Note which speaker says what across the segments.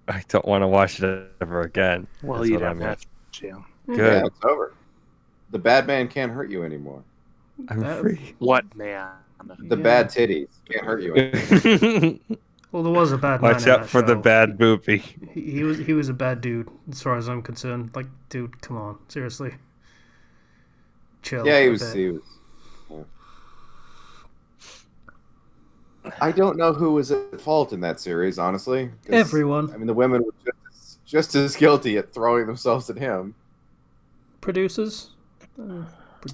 Speaker 1: I don't want to watch it ever again.
Speaker 2: Well,
Speaker 1: That's
Speaker 2: you
Speaker 1: what
Speaker 2: don't
Speaker 1: I meant.
Speaker 2: have to.
Speaker 1: Good.
Speaker 3: Yeah, it's over. The bad man can't hurt you anymore.
Speaker 1: I'm free.
Speaker 2: What man?
Speaker 3: The bad titties can't hurt you anymore.
Speaker 4: Well, there was a bad man
Speaker 1: Watch
Speaker 4: in
Speaker 1: out
Speaker 4: that
Speaker 1: for the
Speaker 4: show.
Speaker 1: bad boopy.
Speaker 4: He was a bad dude as far as I'm concerned. Like, dude, come on, seriously, chill.
Speaker 3: Yeah,
Speaker 4: a
Speaker 3: he was.
Speaker 4: bit.
Speaker 3: He was. I don't know who was at fault in that series, honestly. 'cause,
Speaker 4: Everyone.
Speaker 3: I mean, the women were just as guilty at throwing themselves at him.
Speaker 4: Producers.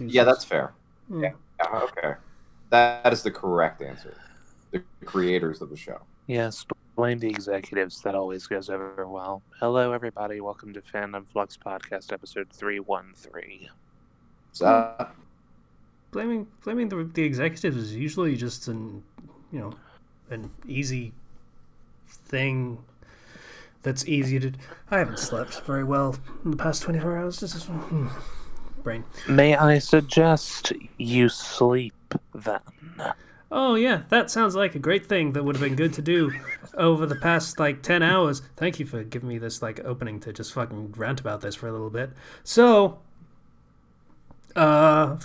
Speaker 3: Yeah, that's fair.
Speaker 4: Hmm.
Speaker 3: Yeah, okay. That is the correct answer. The creators of the show.
Speaker 2: Yes, blame the executives. That always goes over well. Hello, everybody. Welcome to Fandom Flux Podcast, episode 313.
Speaker 3: So,
Speaker 4: Blaming the executives is usually just an easy thing that's easy to. I haven't slept very well in the past 24 hours. This is brain.
Speaker 2: May I suggest you sleep then?
Speaker 4: Oh yeah, that sounds like a great thing that would have been good to do over the past 10 hours. Thank you for giving me this opening to just fucking rant about this for a little bit. So, I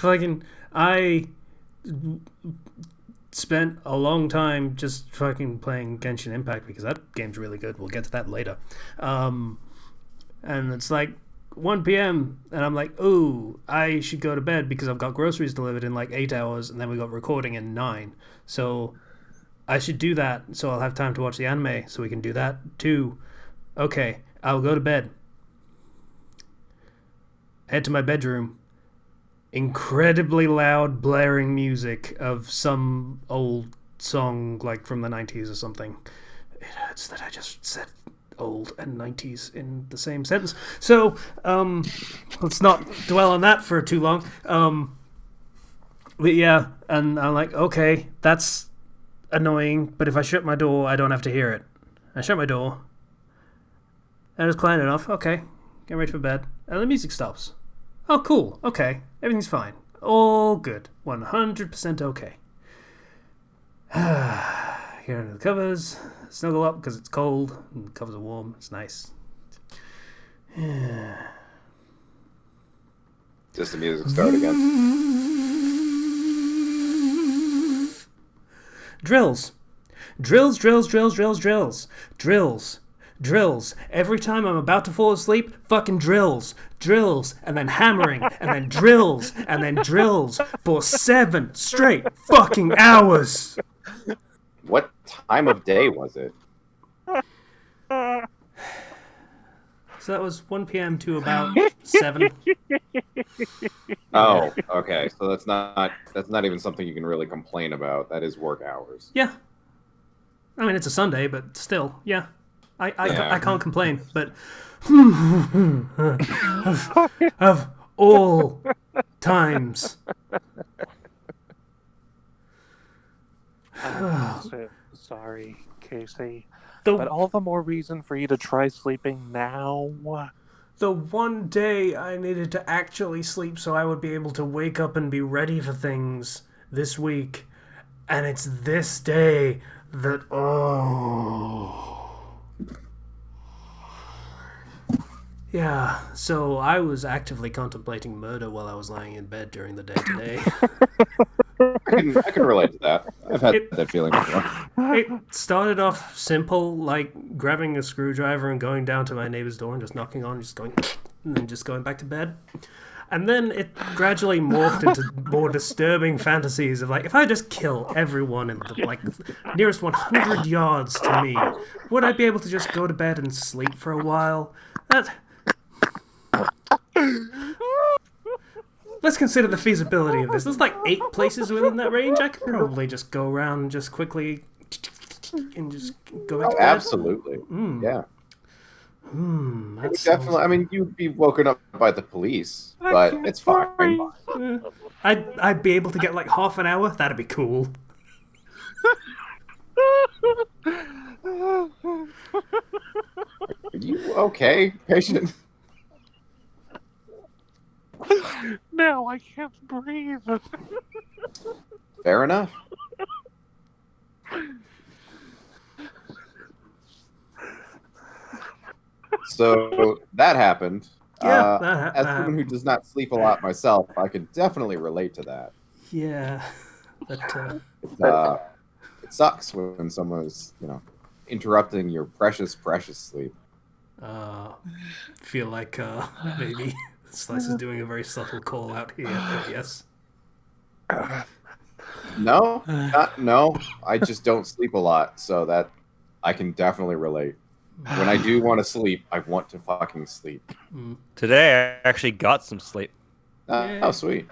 Speaker 4: spent a long time just fucking playing Genshin Impact because that game's really good. We'll get to that later. And it's 1 p.m. and I'm like, ooh, I should go to bed because I've got groceries delivered in 8 hours, and then we got recording in 9. So I should do that so I'll have time to watch the anime so we can do that too. Okay, I'll go to bed. Head to my bedroom. Incredibly loud blaring music of some old song from the 90s or something. It hurts that I just said old and 90s in the same sentence. So, let's not dwell on that for too long. But yeah, and I'm like, okay, that's annoying, but if I shut my door, I don't have to hear it. I shut my door, and it's quiet enough. Okay, get ready for bed, and the music stops. Oh, cool. Okay, everything's fine. All good. 100% okay. Get under the covers, snuggle up because it's cold, and the covers are warm. It's nice.
Speaker 3: just the music start again.
Speaker 4: Drills. Drills, drills, drills, drills, drills. Drills. Drills. Every time I'm about to fall asleep, fucking drills. Drills. And then hammering. And then drills. And then drills. For 7 straight fucking hours.
Speaker 3: What time of day was it?
Speaker 4: So that was 1 p.m. to about 7.
Speaker 3: Oh, okay. So that's not even something you can really complain about. That is work hours.
Speaker 4: Yeah. I mean, it's a Sunday, but still, yeah. I can't complain, but of all times.
Speaker 2: I'm so sorry, Casey.
Speaker 4: The,
Speaker 2: But all the more reason for you to try sleeping now.
Speaker 4: the one day I needed to actually sleep so I would be able to wake up and be ready for things this week. And it's this day that, oh. Yeah, so I was actively contemplating murder while I was lying in bed during the day today.
Speaker 3: I can relate to that. I've had that feeling before.
Speaker 4: It started off simple, like grabbing a screwdriver and going down to my neighbor's door and just knocking on, just going, and then just going back to bed. And then it gradually morphed into more disturbing fantasies of if I just kill everyone in the nearest 100 yards to me, would I be able to just go to bed and sleep for a while? Let's consider the feasibility of this. There's 8 places within that range. I could probably just go around and just quickly and just go back to bed.
Speaker 3: Absolutely. Yeah. Definitely. I mean, you'd be woken up by the police, but it's fine.
Speaker 4: I'd be able to get half an hour. That'd be cool.
Speaker 3: Are you okay, patient?
Speaker 2: Now I can't breathe.
Speaker 3: Fair enough. So that happened.
Speaker 4: Yeah,
Speaker 3: As someone who does not sleep a lot myself, I can definitely relate to that.
Speaker 4: Yeah, but
Speaker 3: It sucks when someone's, interrupting your precious sleep.
Speaker 4: feel like maybe Slice is doing a very subtle call out here. But yes.
Speaker 3: No, no. I just don't sleep a lot, so that I can definitely relate. When I do want to sleep, I want to fucking sleep.
Speaker 1: Today, I actually got some sleep.
Speaker 3: Oh, sweet.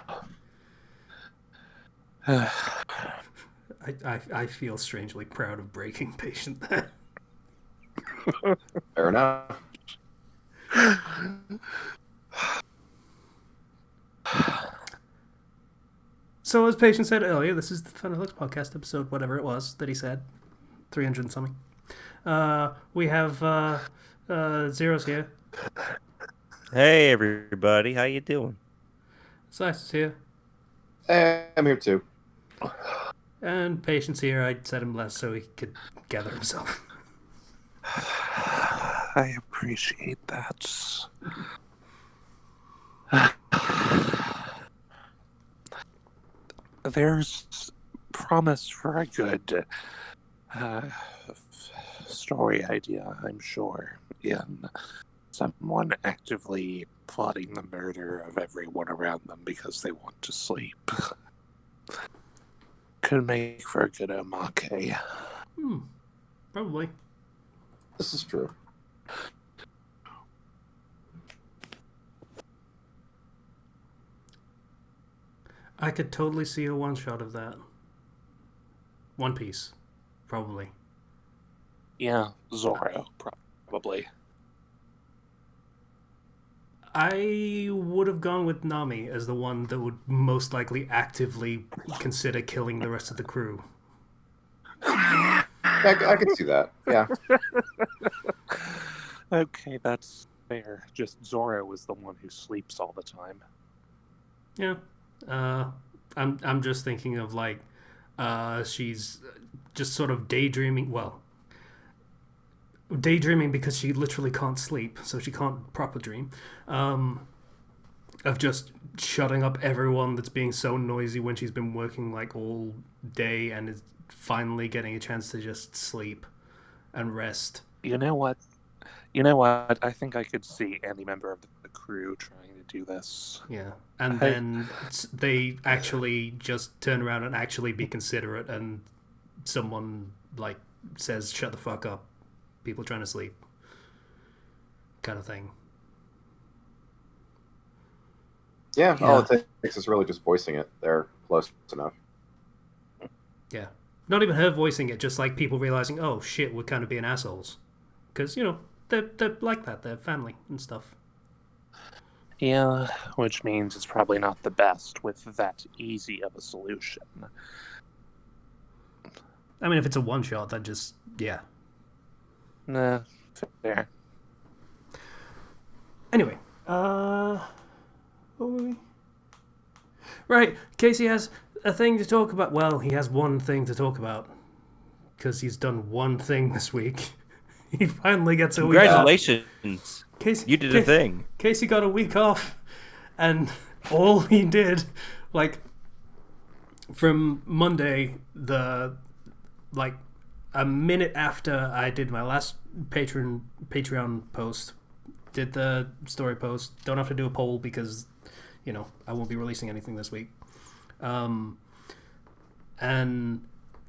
Speaker 4: I feel strangely proud of breaking patient there.
Speaker 3: Fair enough.
Speaker 4: So, as Patient said earlier, this is the Fandom Flux podcast episode, whatever it was that he said, 300 and something. We have Zeros here.
Speaker 1: Hey, everybody. How you doing?
Speaker 4: Slice is here.
Speaker 3: Hey, I'm here too.
Speaker 4: And Patient's here. I said him less so he could gather himself.
Speaker 2: I appreciate that. There's promise for a good story idea, I'm sure, in someone actively plotting the murder of everyone around them because they want to sleep. Could make for a good omake.
Speaker 4: Probably.
Speaker 3: This is true.
Speaker 4: I could totally see a one-shot of that. One Piece. Probably.
Speaker 2: Yeah, Zoro, probably.
Speaker 4: I would have gone with Nami as the one that would most likely actively consider killing the rest of the crew.
Speaker 3: Yeah, I can see that. Yeah.
Speaker 2: Okay, that's fair. Just Zoro was the one who sleeps all the time.
Speaker 4: Yeah. I'm just thinking of like she's just sort of daydreaming. Well, daydreaming because she literally can't sleep, so she can't proper dream. Of just shutting up everyone that's being so noisy when she's been working like all day and is finally getting a chance to just sleep and rest.
Speaker 2: You know what? I think I could see any member of the crew trying to do this.
Speaker 4: Yeah. And then they actually just turn around and actually be considerate, and someone like says, "Shut the fuck up. People trying to sleep." Kind of thing.
Speaker 3: Yeah, all it takes is really just voicing it. They're close enough.
Speaker 4: Yeah. Not even her voicing it, just like people realizing, oh shit, we're kind of being assholes. Because, they're like that. They're family and stuff.
Speaker 2: Yeah, which means it's probably not the best with that easy of a solution.
Speaker 4: I mean, if it's a one-shot, then just, yeah.
Speaker 2: Nah, fair.
Speaker 4: Anyway, what were we? Right, Casey has a thing to talk about. Well, he has one thing to talk about. Because he's done one thing this week. He finally gets a week off.
Speaker 1: Congratulations.
Speaker 4: Casey,
Speaker 1: You did a thing.
Speaker 4: Casey got a week off, and all he did, like, from Monday, a minute after I did my last Patreon post, did the story post. Don't have to do a poll because, I won't be releasing anything this week. And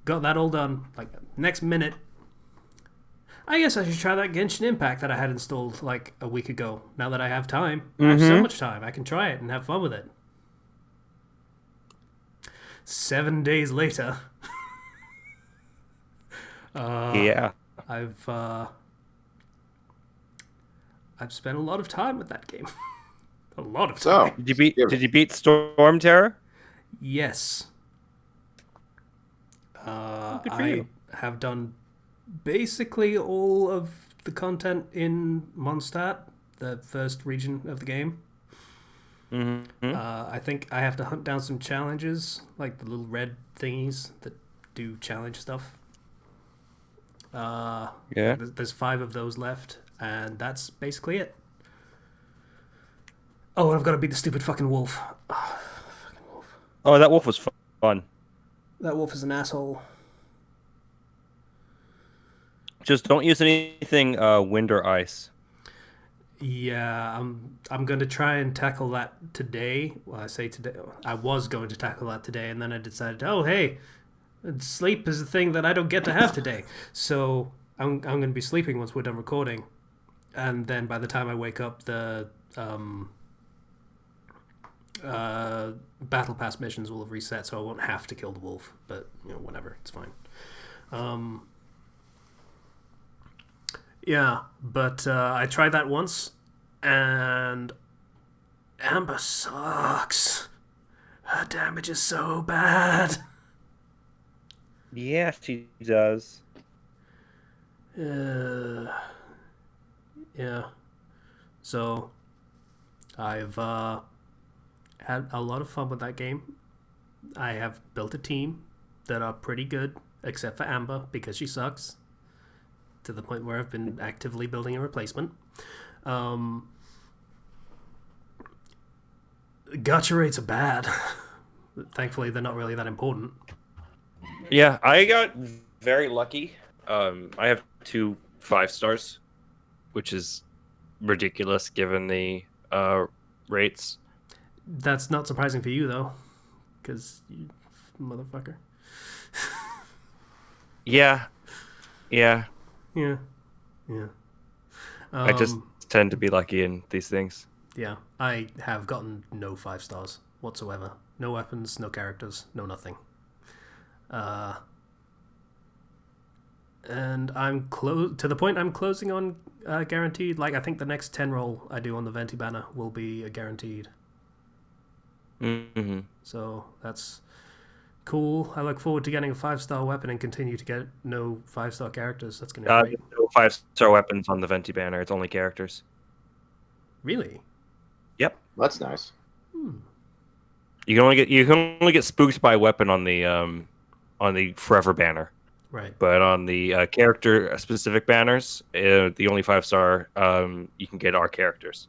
Speaker 4: got that all done. Like, next minute, I guess I should try that Genshin Impact that I had installed like a week ago. Now that I have time, I have so much time, I can try it and have fun with it. 7 days later,
Speaker 1: Yeah.
Speaker 4: I've spent a lot of time with that game. A lot of time.
Speaker 3: So,
Speaker 1: Did you beat Storm Terror?
Speaker 4: Yes.
Speaker 1: Good for
Speaker 4: I
Speaker 1: you.
Speaker 4: have done basically all of the content in Mondstadt, the first region of the game. I think I have to hunt down some challenges, like the little red thingies that do challenge stuff.
Speaker 1: Yeah.
Speaker 4: There's 5 of those left, and that's basically it. Oh, and I've got to beat the stupid fucking wolf. Oh, fucking wolf.
Speaker 1: Oh, that wolf was fun.
Speaker 4: That wolf is an asshole.
Speaker 1: Just don't use anything wind or ice.
Speaker 4: Yeah, I'm going to try and tackle that today. Well, I say today. I was going to tackle that today, and then I decided, oh hey, sleep is a thing that I don't get to have today. So I'm going to be sleeping once we're done recording, and then by the time I wake up, the battle pass missions will have reset, so I won't have to kill the wolf. But whatever, it's fine. Yeah, but I tried that once, and Amber sucks. Her damage is so bad.
Speaker 1: Yeah, she does.
Speaker 4: Yeah. So, I've had a lot of fun with that game. I have built a team that are pretty good, except for Amber, because she sucks. To the point where I've been actively building a replacement. Gacha rates are bad. Thankfully, they're not really that important.
Speaker 1: Yeah, I got very lucky. I have 2 5-stars, which is ridiculous given the rates.
Speaker 4: That's not surprising for you, though. Because you motherfucker.
Speaker 1: Yeah.
Speaker 4: Yeah.
Speaker 1: I just tend to be lucky in these things.
Speaker 4: Yeah, I have gotten no 5 stars whatsoever. No weapons, no characters, no nothing. And I'm to the point I'm closing on guaranteed. Like, I think the next 10 roll I do on the Venti banner will be a guaranteed.
Speaker 1: Mm-hmm.
Speaker 4: So that's cool. I look forward to getting a 5-star weapon and continue to get no 5-star characters. That's going to be great.
Speaker 1: No 5-star weapons on the Venti banner. It's only characters.
Speaker 4: Really?
Speaker 1: Yep.
Speaker 3: That's nice.
Speaker 1: You can only get spooked by a weapon on the Forever banner.
Speaker 4: Right.
Speaker 1: But on the character specific banners, the only 5-star you can get are characters.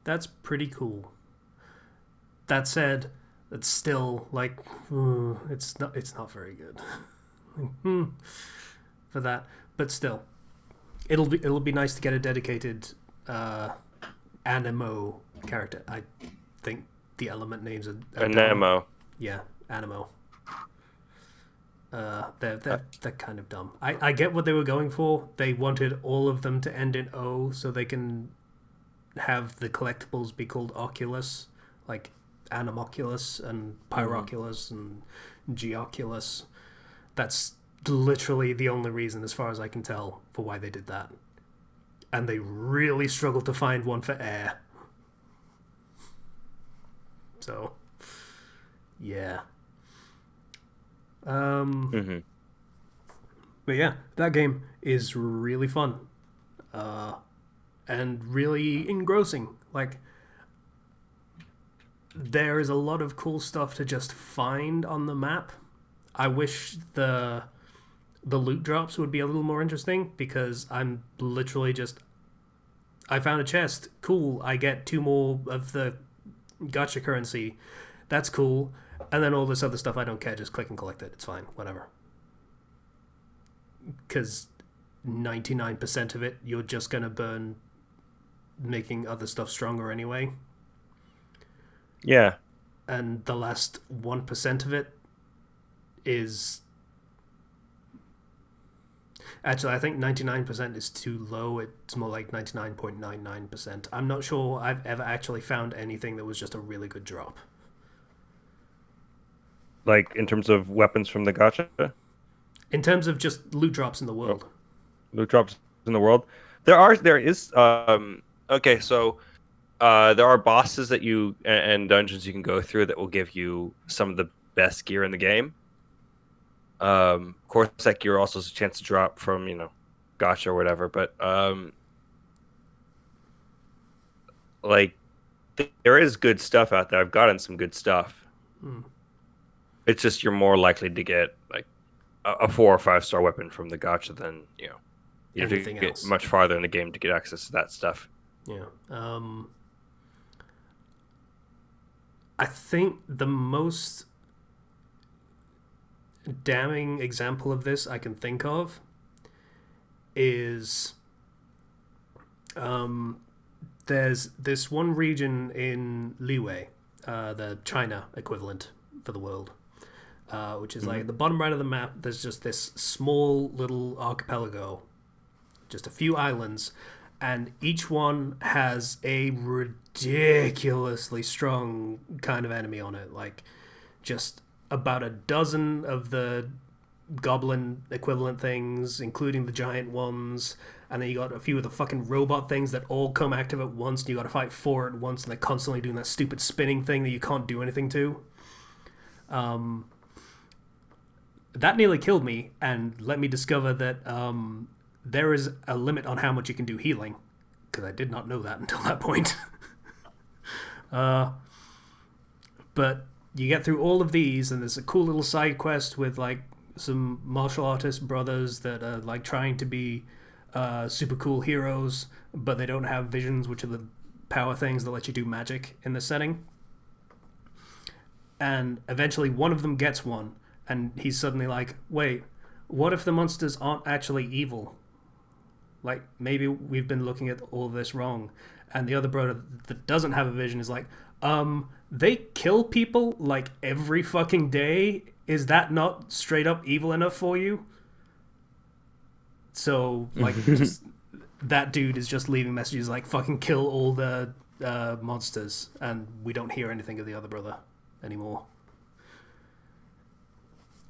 Speaker 4: That's pretty cool. That said, it's still like it's not very good for that. But still, it'll be nice to get a dedicated Anemo character. I think the element names are
Speaker 1: Anemo.
Speaker 4: Yeah, Anemo. They're kind of dumb. I get what they were going for. They wanted all of them to end in O so they can have the collectibles be called Oculus, like Animoculus and Pyroculus and Geoculus. That's literally the only reason, as far as I can tell, for why they did that. And they really struggled to find one for air. So, yeah.
Speaker 1: Mm-hmm.
Speaker 4: But yeah, that game is really fun. And really engrossing. Like, there is a lot of cool stuff to just find on the map. I wish the loot drops would be a little more interesting, because I'm literally just, I found a chest, cool, I get 2 more of the gacha currency, that's cool, and then all this other stuff I don't care, just click and collect it, it's fine, whatever. Because 99% of it you're just gonna burn making other stuff stronger anyway.
Speaker 1: Yeah.
Speaker 4: And the last 1% of it is... Actually, I think 99% is too low. It's more like 99.99%. I'm not sure I've ever actually found anything that was just a really good drop.
Speaker 1: Like, in terms of weapons from the gacha?
Speaker 4: In terms of just loot drops in the world.
Speaker 1: Oh. Loot drops in the world? There is... okay, so... there are bosses that and dungeons you can go through that will give you some of the best gear in the game. Of course, that gear also has a chance to drop from, gacha or whatever, but like, there is good stuff out there. I've gotten some good stuff. It's just you're more likely to get like a 4 or 5-star weapon from the gacha than You have to
Speaker 4: anything
Speaker 1: get
Speaker 4: else.
Speaker 1: much farther in the game to get access to that stuff.
Speaker 4: Yeah. I think the most damning example of this I can think of is there's this one region in Liyue, the China equivalent for the world, which is like at the bottom right of the map. There's just this small little archipelago, just a few islands, and each one has a ridiculously strong kind of enemy on it. Like, just about a dozen of the goblin equivalent things, including the giant ones, and then you got a few of the fucking robot things that all come active at once, and you got to fight four at once, and they're constantly doing that stupid spinning thing that you can't do anything to. That nearly killed me, and let me discover that there is a limit on how much you can do healing, because I did not know that until that point. But you get through all of these, and there's a cool little side quest with like some martial artist brothers that are like trying to be super cool heroes, but they don't have visions, which are the power things that let you do magic in this setting. And eventually one of them gets one, and he's suddenly like, wait, what if the monsters aren't actually evil? Like, maybe we've been looking at all of this wrong. And the other brother that doesn't have a vision is like, they kill people like every fucking day. Is that not straight up evil enough for you? So, like, just that dude is just leaving messages like, fucking kill all the monsters, and we don't hear anything of the other brother anymore.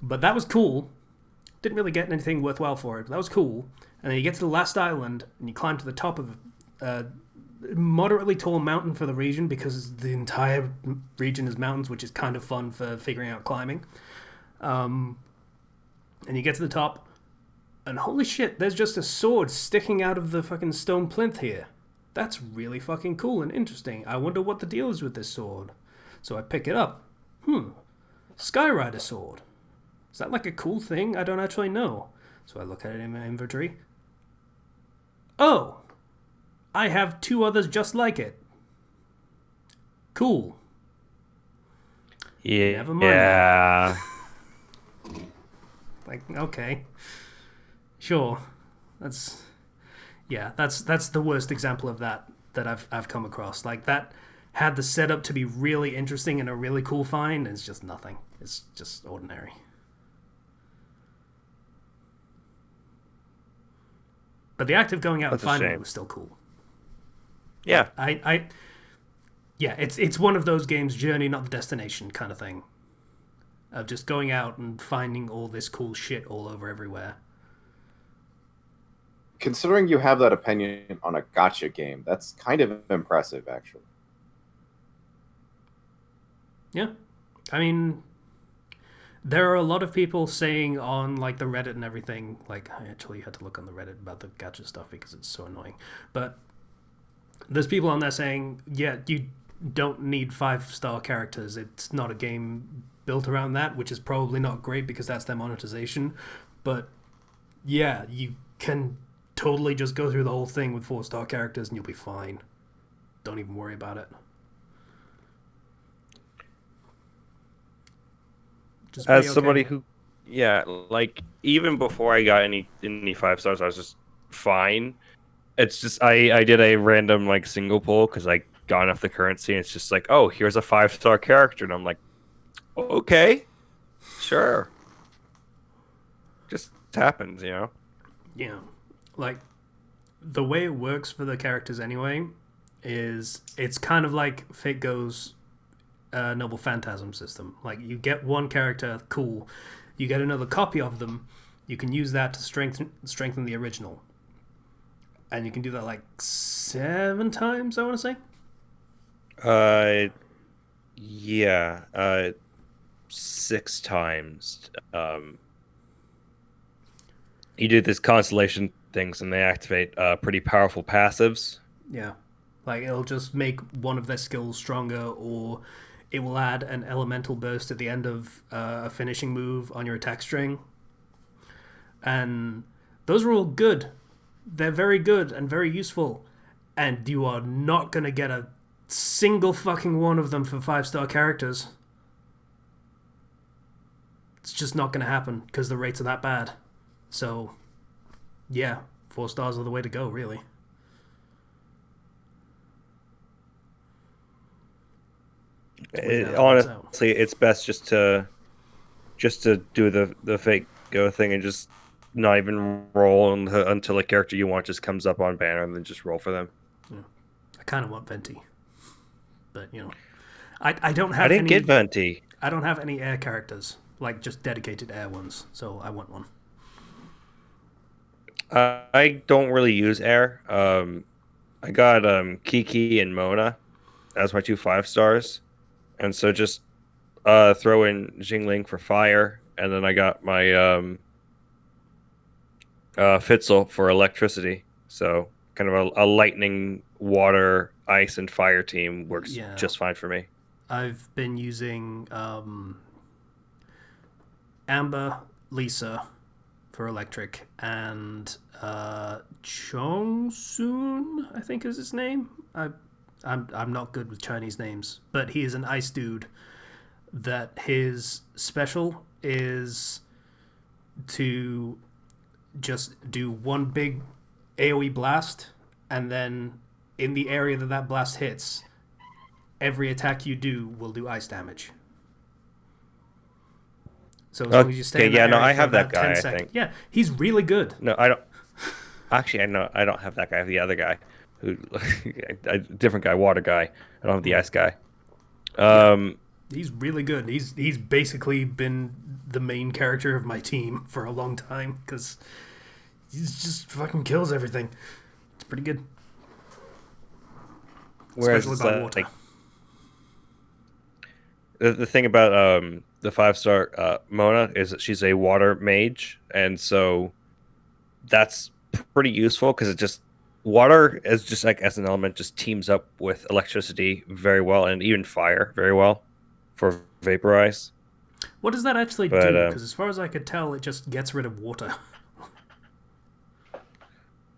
Speaker 4: But that was cool. Didn't really get anything worthwhile for it, but that was cool. And then you get to the last island, and you climb to the top of a moderately tall mountain for the region, because the entire region is mountains, which is kind of fun for figuring out climbing. And you get to the top, and holy shit, there's just a sword sticking out of the fucking stone plinth here. That's really fucking cool and interesting. I wonder what the deal is with this sword. So I pick it up. Skyrider sword. Is that like a cool thing? I don't actually know. So I look at it in my inventory. Oh! I have two others just like it. Cool.
Speaker 1: Yeah.
Speaker 4: Never mind.
Speaker 1: Yeah.
Speaker 4: Like, okay. Sure. That's the worst example of that I've come across. Like, that had the setup to be really interesting and a really cool find, and it's just nothing. It's just ordinary. But the act of going out
Speaker 1: That's
Speaker 4: and finding
Speaker 1: a
Speaker 4: it
Speaker 1: shame.
Speaker 4: was still cool.
Speaker 1: Yeah.
Speaker 4: It's one of those games, journey, not the destination kind of thing. Of just going out and finding all this cool shit all over everywhere.
Speaker 3: Considering you have that opinion on a gacha game, that's kind of impressive, actually.
Speaker 4: Yeah. I mean, there are a lot of people saying on like the Reddit and everything, like I actually had to look on the Reddit about the gacha stuff because it's so annoying. But there's people on there saying, yeah, you don't need 5-star characters. It's not a game built around that, which is probably not great because that's their monetization. But yeah, you can totally just go through the whole thing with 4-star characters and you'll be fine. Don't even worry about it. Just
Speaker 1: As
Speaker 4: be okay.
Speaker 1: somebody who, yeah, like even before I got any 5 stars, I was just fine. It's just I did a random like single pull because I got off the currency, and it's just like, oh, here's a 5-star character, and I'm like, okay, sure. Just happens, you know.
Speaker 4: Yeah. Like, the way it works for the characters anyway is it's kind of like Fate Go's Noble Phantasm system. Like, you get one character, cool. You get another copy of them, you can use that to strengthen the original. And you can do that like 7 times, I want to say.
Speaker 1: Yeah, 6 times. You do this constellation things, and they activate pretty powerful passives.
Speaker 4: Yeah. Like, it'll just make one of their skills stronger, or it will add an elemental burst at the end of a finishing move on your attack string. And those are all good. They're very good and very useful, and you are not gonna get a single fucking one of them for 5-star characters. It's just not gonna happen because the rates are that bad. So, yeah, 4 stars are the way to go, really.
Speaker 1: Honestly, it's best just to do the fake go thing and just not even roll until a character you want just comes up on banner, and then just roll for them.
Speaker 4: Yeah. I kind of want Venti, but I don't have.
Speaker 1: I didn't get Venti.
Speaker 4: I don't have any air characters, like just dedicated air ones. So I want one.
Speaker 1: I don't really use air. I got Kiki and Mona as my 2 5-stars, and so just throw in Jingling for fire, and then I got my Fitzel for electricity. So kind of a lightning, water, ice, and fire team works just fine for me.
Speaker 4: I've been using Amber, Lisa for electric, and Chongsun, I think is his name. I'm not good with Chinese names, but he is an ice dude that his special is to just do one big AoE blast, and then in the area that blast hits, every attack you do will do ice damage. So as long as you stay in that area
Speaker 1: I have
Speaker 4: for
Speaker 1: that
Speaker 4: about
Speaker 1: guy,
Speaker 4: 10
Speaker 1: I
Speaker 4: seconds.
Speaker 1: think.
Speaker 4: Yeah, he's really good.
Speaker 1: No, I don't. Actually, I don't have that guy. I have the other guy, who a different guy, water guy. I don't have the ice guy.
Speaker 4: He's really good. He's basically been the main character of my team for a long time because he just fucking kills everything. It's pretty good.
Speaker 1: Whereas
Speaker 4: especially by water.
Speaker 1: The thing about the 5-star Mona is that she's a water mage, and so that's pretty useful because it just water is just like as an element just teams up with electricity very well, and even fire very well for vaporize.
Speaker 4: What does that actually do? Because as far as I could tell, it just gets rid of water.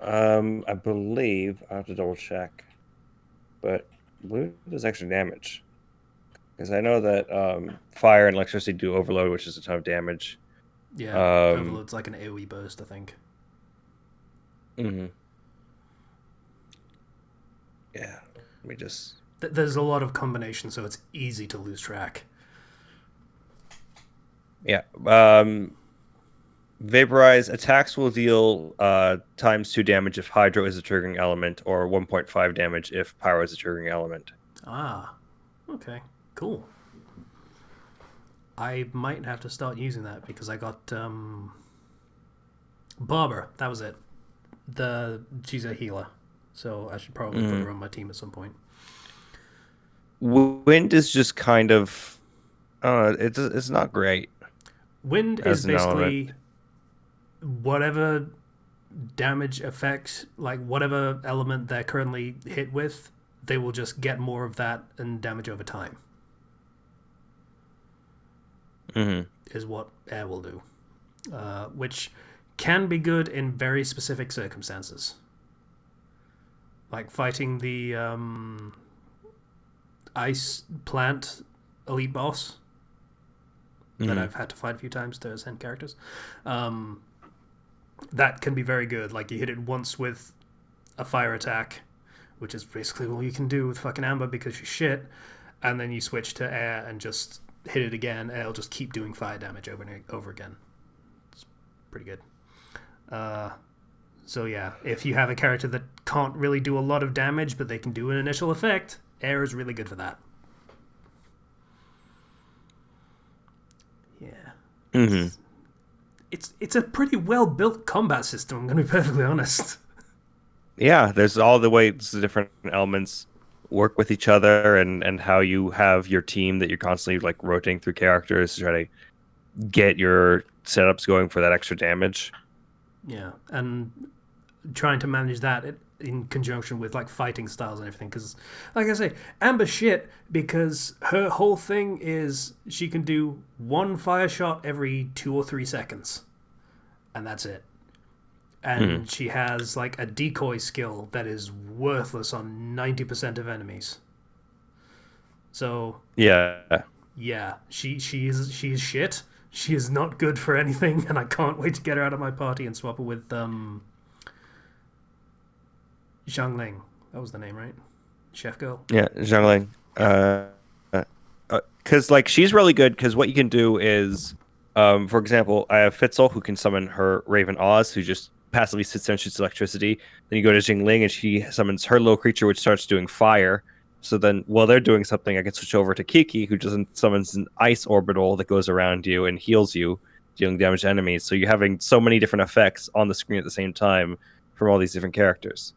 Speaker 1: I believe I have to double check, but I believe it does extra damage. Because I know that fire and electricity do overload, which is a ton of damage.
Speaker 4: Yeah, overload's like an AoE burst, I think.
Speaker 1: Mm-hmm. Yeah, let me just...
Speaker 4: There's a lot of combinations, so it's easy to lose track.
Speaker 1: Yeah. Vaporize attacks will deal ×2 damage if Hydro is a triggering element, or 1.5 damage if Pyro is a triggering element.
Speaker 4: Ah, okay. Cool. I might have to start using that because I got Barber. That was it. She's a healer, so I should probably put her on my team at some point.
Speaker 1: Wind is just kind of, it's not great.
Speaker 4: Wind is basically whatever damage effect, like whatever element they're currently hit with, they will just get more of that and damage over time. Is what air will do, which can be good in very specific circumstances, like fighting the ice plant elite boss that I've had to fight a few times to ascend characters. That can be very good. Like you hit it once with a fire attack, which is basically all you can do with fucking Amber because she's shit, and then you switch to air and just hit it again, and it'll just keep doing fire damage over and over again. It's pretty good. So yeah, if you have a character that can't really do a lot of damage, but they can do an initial effect, air is really good for that. Yeah. It's a pretty well built combat system, I'm going to be perfectly honest.
Speaker 1: Yeah, there's all the ways the different elements work with each other, and how you have your team that you're constantly like rotating through characters to try to get your setups going for that extra damage.
Speaker 4: Yeah, and trying to manage that in conjunction with like fighting styles and everything, because like I say, Amber's shit because her whole thing is she can do one fire shot every 2 or 3 seconds, and that's it. and she has like a decoy skill that is worthless on 90% of enemies. So
Speaker 1: Yeah.
Speaker 4: yeah, she is shit. She is not good for anything, and I can't wait to get her out of my party and swap her with Xiangling. That was the name, right? Chef girl.
Speaker 1: Yeah, Zhangling. Because like she's really good. Because what you can do is, for example, I have Fitzel who can summon her Raven Oz, who just passively sits there and shoots electricity. Then you go to Jingling and she summons her little creature, which starts doing fire. So then, while they're doing something, I can switch over to Kiki, who just summons an ice orbital that goes around you and heals you, dealing damage to enemies. So you're having so many different effects on the screen at the same time from all these different characters.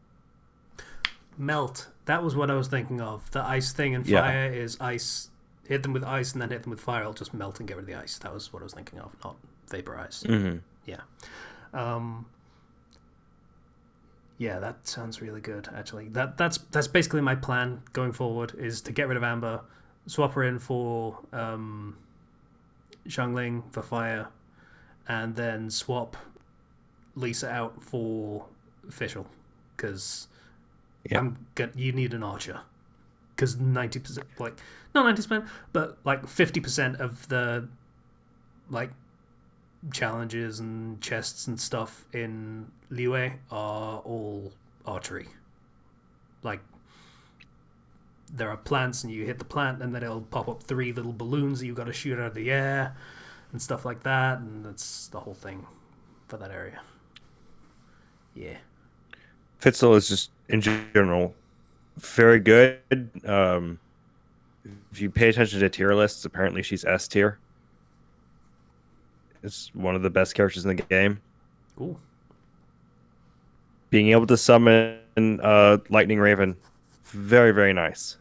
Speaker 4: Melt. That was what I was thinking of. The ice thing and fire is ice. Hit them with ice and then hit them with fire. I'll just melt and get rid of the ice. That was what I was thinking of, not vaporize.
Speaker 1: Mm-hmm.
Speaker 4: Yeah. Yeah, that sounds really good. Actually, that's basically my plan going forward: is to get rid of Amber, swap her in for Xiangling for fire, and then swap Lisa out for Fischl, because you need an archer, because 90%, like not 90%, but like 50% of the like challenges and chests and stuff in Liyue are all archery. Like, there are plants and you hit the plant and then it'll pop up 3 little balloons that you've got to shoot out of the air and stuff like that, and that's the whole thing for that area. Yeah.
Speaker 1: Fitzel is just, in general, very good. If you pay attention to tier lists, apparently she's S tier. It's one of the best characters in the game.
Speaker 4: Cool.
Speaker 1: Being able to summon Lightning Raven, very, very nice.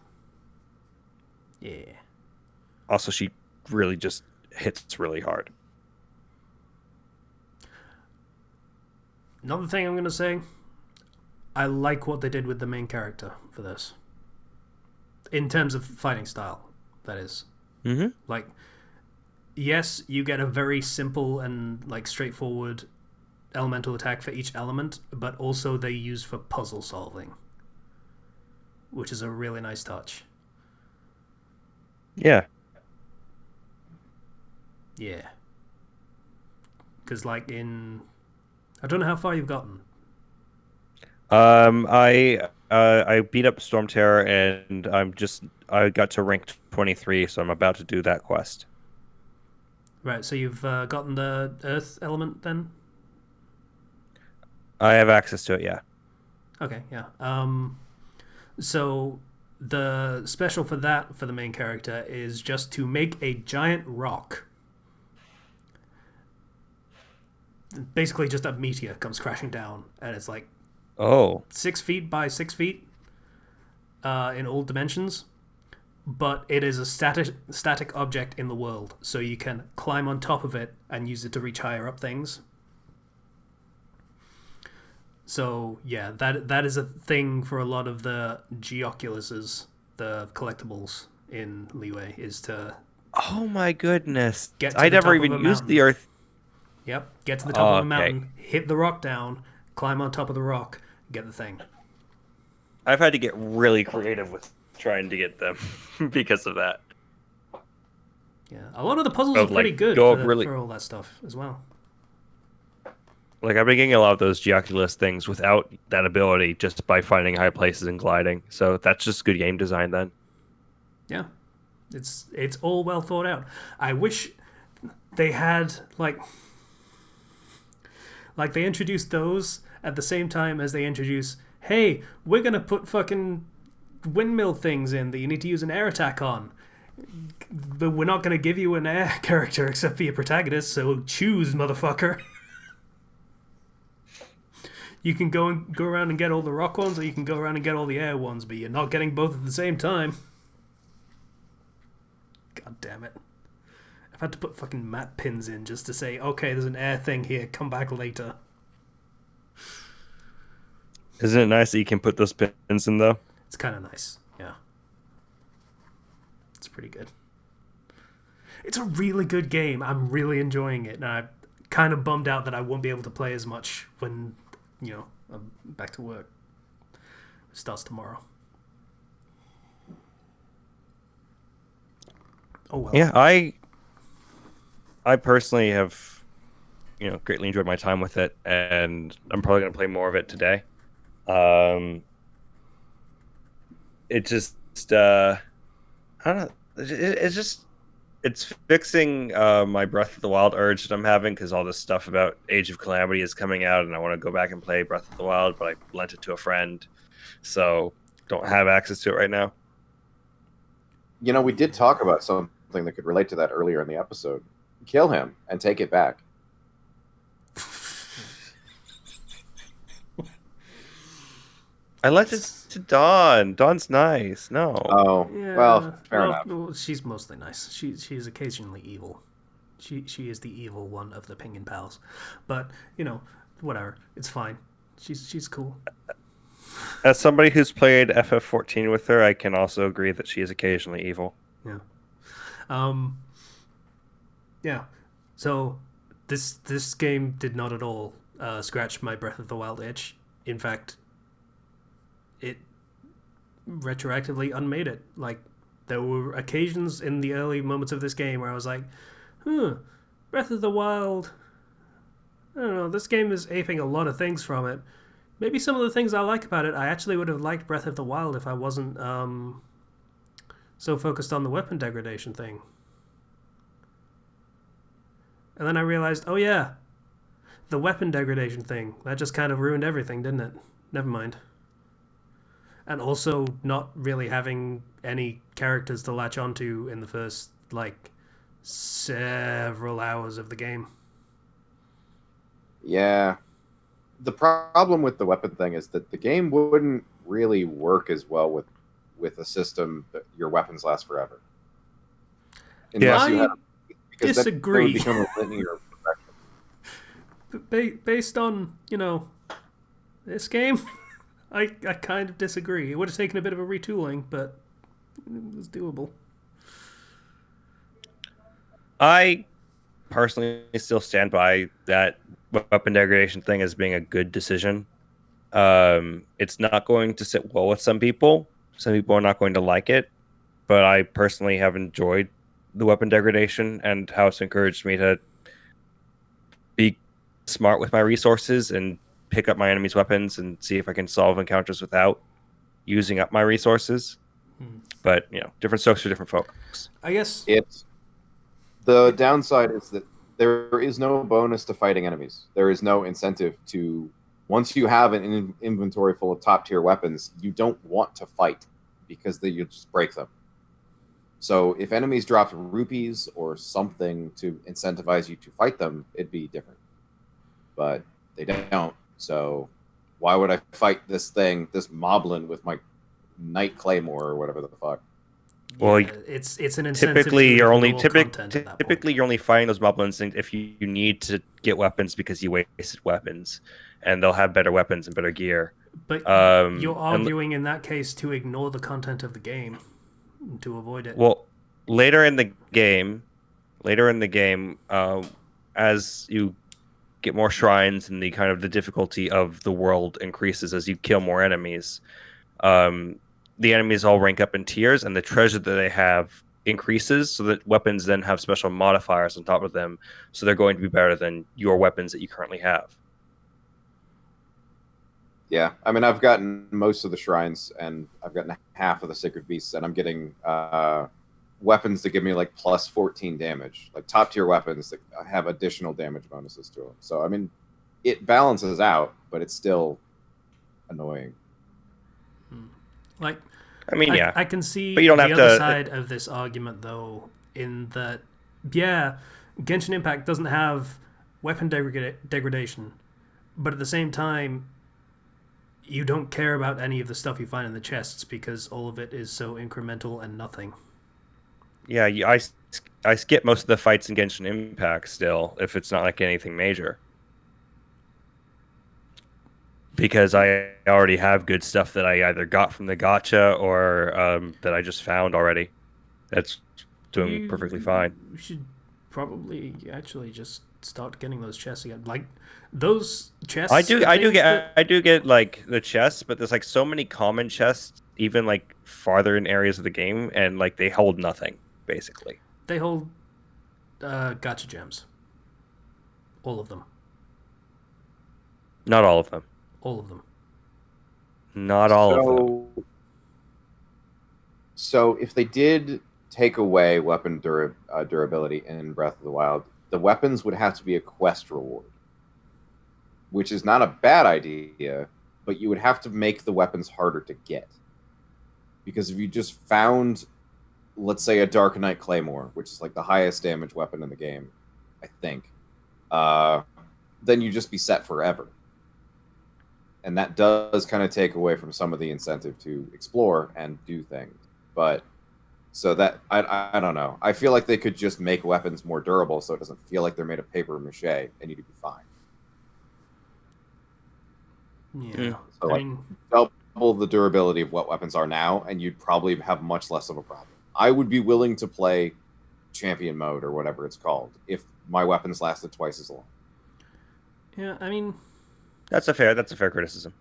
Speaker 4: Yeah.
Speaker 1: Also, she really just hits really hard.
Speaker 4: Another thing I'm going to say, I like what they did with the main character for this. In terms of fighting style, that is.
Speaker 1: Mm-hmm.
Speaker 4: Like, yes, you get a very simple and like straightforward elemental attack for each element, but also they use for puzzle solving, which is a really nice touch.
Speaker 1: Yeah.
Speaker 4: Yeah. Because like I don't know how far you've gotten.
Speaker 1: I beat up Storm Terror and I got to rank 23, so I'm about to do that quest.
Speaker 4: Right, so you've gotten the earth element then?
Speaker 1: I have access to it, yeah.
Speaker 4: Okay, yeah. So the special for that, for the main character, is just to make a giant rock. Basically just a meteor comes crashing down, and it's like 6 feet by 6 feet in all dimensions. But it is a static object in the world, so you can climb on top of it and use it to reach higher up things. So yeah, that is a thing for a lot of the Geoculuses, the collectibles in Liyue, is to.
Speaker 1: Oh my goodness!
Speaker 4: I
Speaker 1: never even used the earth.
Speaker 4: Yep, get to the top of a mountain, hit the rock down, climb on top of the rock, get the thing.
Speaker 1: I've had to get really creative with trying to get them because of that.
Speaker 4: Yeah, a lot of the puzzles are pretty good for all that stuff as well.
Speaker 1: Like, I've been getting a lot of those Geoculus things without that ability, just by finding high places and gliding. So that's just good game design then.
Speaker 4: Yeah, it's all well thought out. I wish they had like they introduced those at the same time as they introduce, hey, we're gonna put fucking windmill things in that you need to use an air attack on, but we're not gonna give you an air character except for your protagonist, so choose, motherfucker. You can go around and get all the rock ones, or you can go around and get all the air ones, but you're not getting both at the same time. God damn it. I've had to put fucking map pins in just to say, okay, there's an air thing here, come back later.
Speaker 1: Isn't it nice that you can put those pins in, though?
Speaker 4: It's kind of nice, yeah. It's pretty good. It's a really good game. I'm really enjoying it, and I'm kind of bummed out that I won't be able to play as much when I'm back to work. Starts tomorrow. Oh well.
Speaker 1: Yeah, I personally have, greatly enjoyed my time with it, and I'm probably going to play more of it today. It just, I don't know. It's just, it's fixing my Breath of the Wild urge that I'm having because all this stuff about Age of Calamity is coming out, and I want to go back and play Breath of the Wild, but I lent it to a friend, so don't have access to it right now.
Speaker 3: We did talk about something that could relate to that earlier in the episode. Kill him and take it back.
Speaker 1: I lent it to Dawn. Dawn's nice. No.
Speaker 3: Oh,
Speaker 4: Yeah,
Speaker 3: well, fair enough.
Speaker 4: Well, she's mostly nice. She is occasionally evil. She is the evil one of the Penguin Pals, but whatever. It's fine. She's cool.
Speaker 1: As somebody who's played FF14 with her, I can also agree that she is occasionally evil.
Speaker 4: Yeah. Yeah. So this game did not at all scratch my Breath of the Wild itch. In fact, it retroactively unmade it. Like, there were occasions in the early moments of this game where I was like, Breath of the Wild, I don't know, this game is aping a lot of things from it. Maybe some of the things I like about it, I actually would have liked Breath of the Wild if I wasn't so focused on the weapon degradation thing. And then I realized, oh yeah, the weapon degradation thing, that just kind of ruined everything, didn't it? Never mind. And also not really having any characters to latch onto in the first, several hours of the game.
Speaker 3: Yeah. The problem with the weapon thing is that the game wouldn't really work as well with a system that your weapons last forever. Unless you had, because
Speaker 4: disagree.
Speaker 3: That would become a linear progression.
Speaker 4: Based on, this game, I kind of disagree. It would have taken a bit of a retooling, but it was doable.
Speaker 1: I personally still stand by that weapon degradation thing as being a good decision. It's not going to sit well with some people. Some people are not going to like it, but I personally have enjoyed the weapon degradation and how it's encouraged me to be smart with my resources and pick up my enemy's weapons and see if I can solve encounters without using up my resources. But, different strokes for different folks.
Speaker 4: I guess
Speaker 3: the downside is that there is no bonus to fighting enemies. There is no incentive to, once you have an inventory full of top tier weapons, you don't want to fight because then you just break them. So if enemies dropped rupees or something to incentivize you to fight them, it'd be different. But they don't. So why would I fight this moblin with my Knight Claymore or whatever the fuck?
Speaker 1: Well,
Speaker 4: it's an incentive.
Speaker 1: Typically, you're only fighting those moblins if you need to get weapons because you wasted weapons, and they'll have better weapons and better gear.
Speaker 4: But you're arguing in that case to ignore the content of the game to avoid it.
Speaker 1: Well, later in the game, as you get more shrines and the kind of the difficulty of the world increases as you kill more enemies, the enemies all rank up in tiers, and the treasure that they have increases, so that weapons then have special modifiers on top of them, so they're going to be better than your weapons that you currently have.
Speaker 3: Yeah, I mean, I've gotten most of the shrines, and I've gotten half of the sacred beasts, and I'm getting weapons that give me plus 14 damage, like top tier weapons that have additional damage bonuses to them. So I mean, it balances out, but it's still annoying.
Speaker 1: I
Speaker 4: can see
Speaker 1: but you don't
Speaker 4: the
Speaker 1: have
Speaker 4: other
Speaker 1: to...
Speaker 4: side of this argument, though, in that, Genshin Impact doesn't have weapon degradation, but at the same time, you don't care about any of the stuff you find in the chests because all of it is so incremental and nothing.
Speaker 1: Yeah, I skip most of the fights in Genshin Impact still, if it's not anything major. Because I already have good stuff that I either got from the gacha or that I just found already. That's doing perfectly fine.
Speaker 4: You should probably actually just start getting those chests again. Like those chests.
Speaker 1: I do get like the chests, but there's like so many common chests, even like farther in areas of the game, and like they hold nothing basically.
Speaker 4: They hold gotcha gems. All of them.
Speaker 1: Not all of them.
Speaker 4: All of them.
Speaker 1: Not all of them.
Speaker 3: So if they did take away weapon durability in Breath of the Wild, the weapons would have to be a quest reward, which is not a bad idea, but you would have to make the weapons harder to get. Because if you just found, let's say, a Dark Knight Claymore, which is like the highest damage weapon in the game, I think, then you'd just be set forever. And that does kind of take away from some of the incentive to explore and do things. But so that I don't know. I feel like they could just make weapons more durable so it doesn't feel like they're made of paper mache and you'd be fine.
Speaker 4: Yeah.
Speaker 3: So I mean, double the durability of what weapons are now, and you'd probably have much less of a problem. I would be willing to play champion mode or whatever it's called if my weapons lasted twice as long.
Speaker 4: Yeah, I mean,
Speaker 1: that's a fair criticism.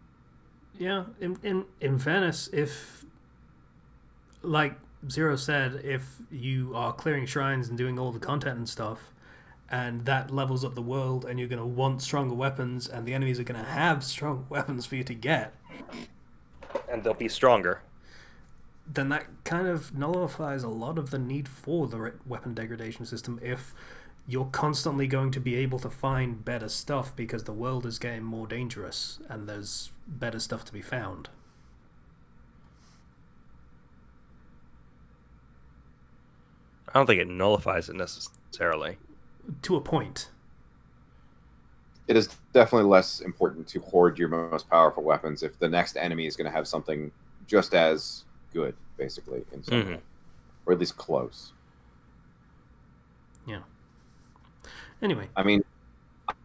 Speaker 4: Yeah, in fairness, if, like Zero said, if you are clearing shrines and doing all the content and stuff, and that levels up the world, and you're going to want stronger weapons, and the enemies are going to have strong weapons for you to get,
Speaker 1: and they'll be stronger,
Speaker 4: then that kind of nullifies a lot of the need for the weapon degradation system if you're constantly going to be able to find better stuff because the world is getting more dangerous and there's better stuff to be found.
Speaker 1: I don't think it nullifies it necessarily.
Speaker 4: To a point.
Speaker 3: It is definitely less important to hoard your most powerful weapons if the next enemy is going to have something just as good, basically, in some way. Or at least close.
Speaker 4: Yeah. Anyway.
Speaker 3: I mean,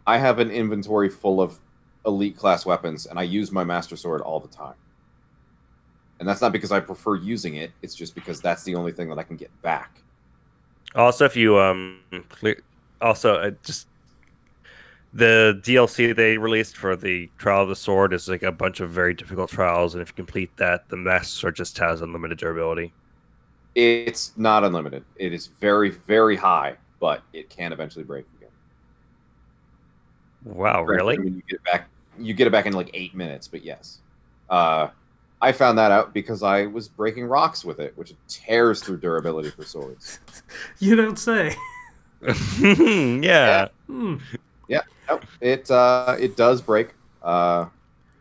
Speaker 3: I have an inventory full of elite class weapons, and I use my Master Sword all the time. And that's not because I prefer using it, it's just because that's the only thing that I can get back.
Speaker 1: Also, if you just the DLC they released for the Trial of the Sword is like a bunch of very difficult trials, and if you complete that, the Master Sword just has unlimited durability.
Speaker 3: It's not unlimited. It is very, very high, but it can eventually break again.
Speaker 1: Wow, really?
Speaker 3: When you get it back in like 8 minutes, but yes. I found that out because I was breaking rocks with it, which tears through durability for swords.
Speaker 4: You don't say.
Speaker 1: Yeah.
Speaker 3: Yeah. No, it does break.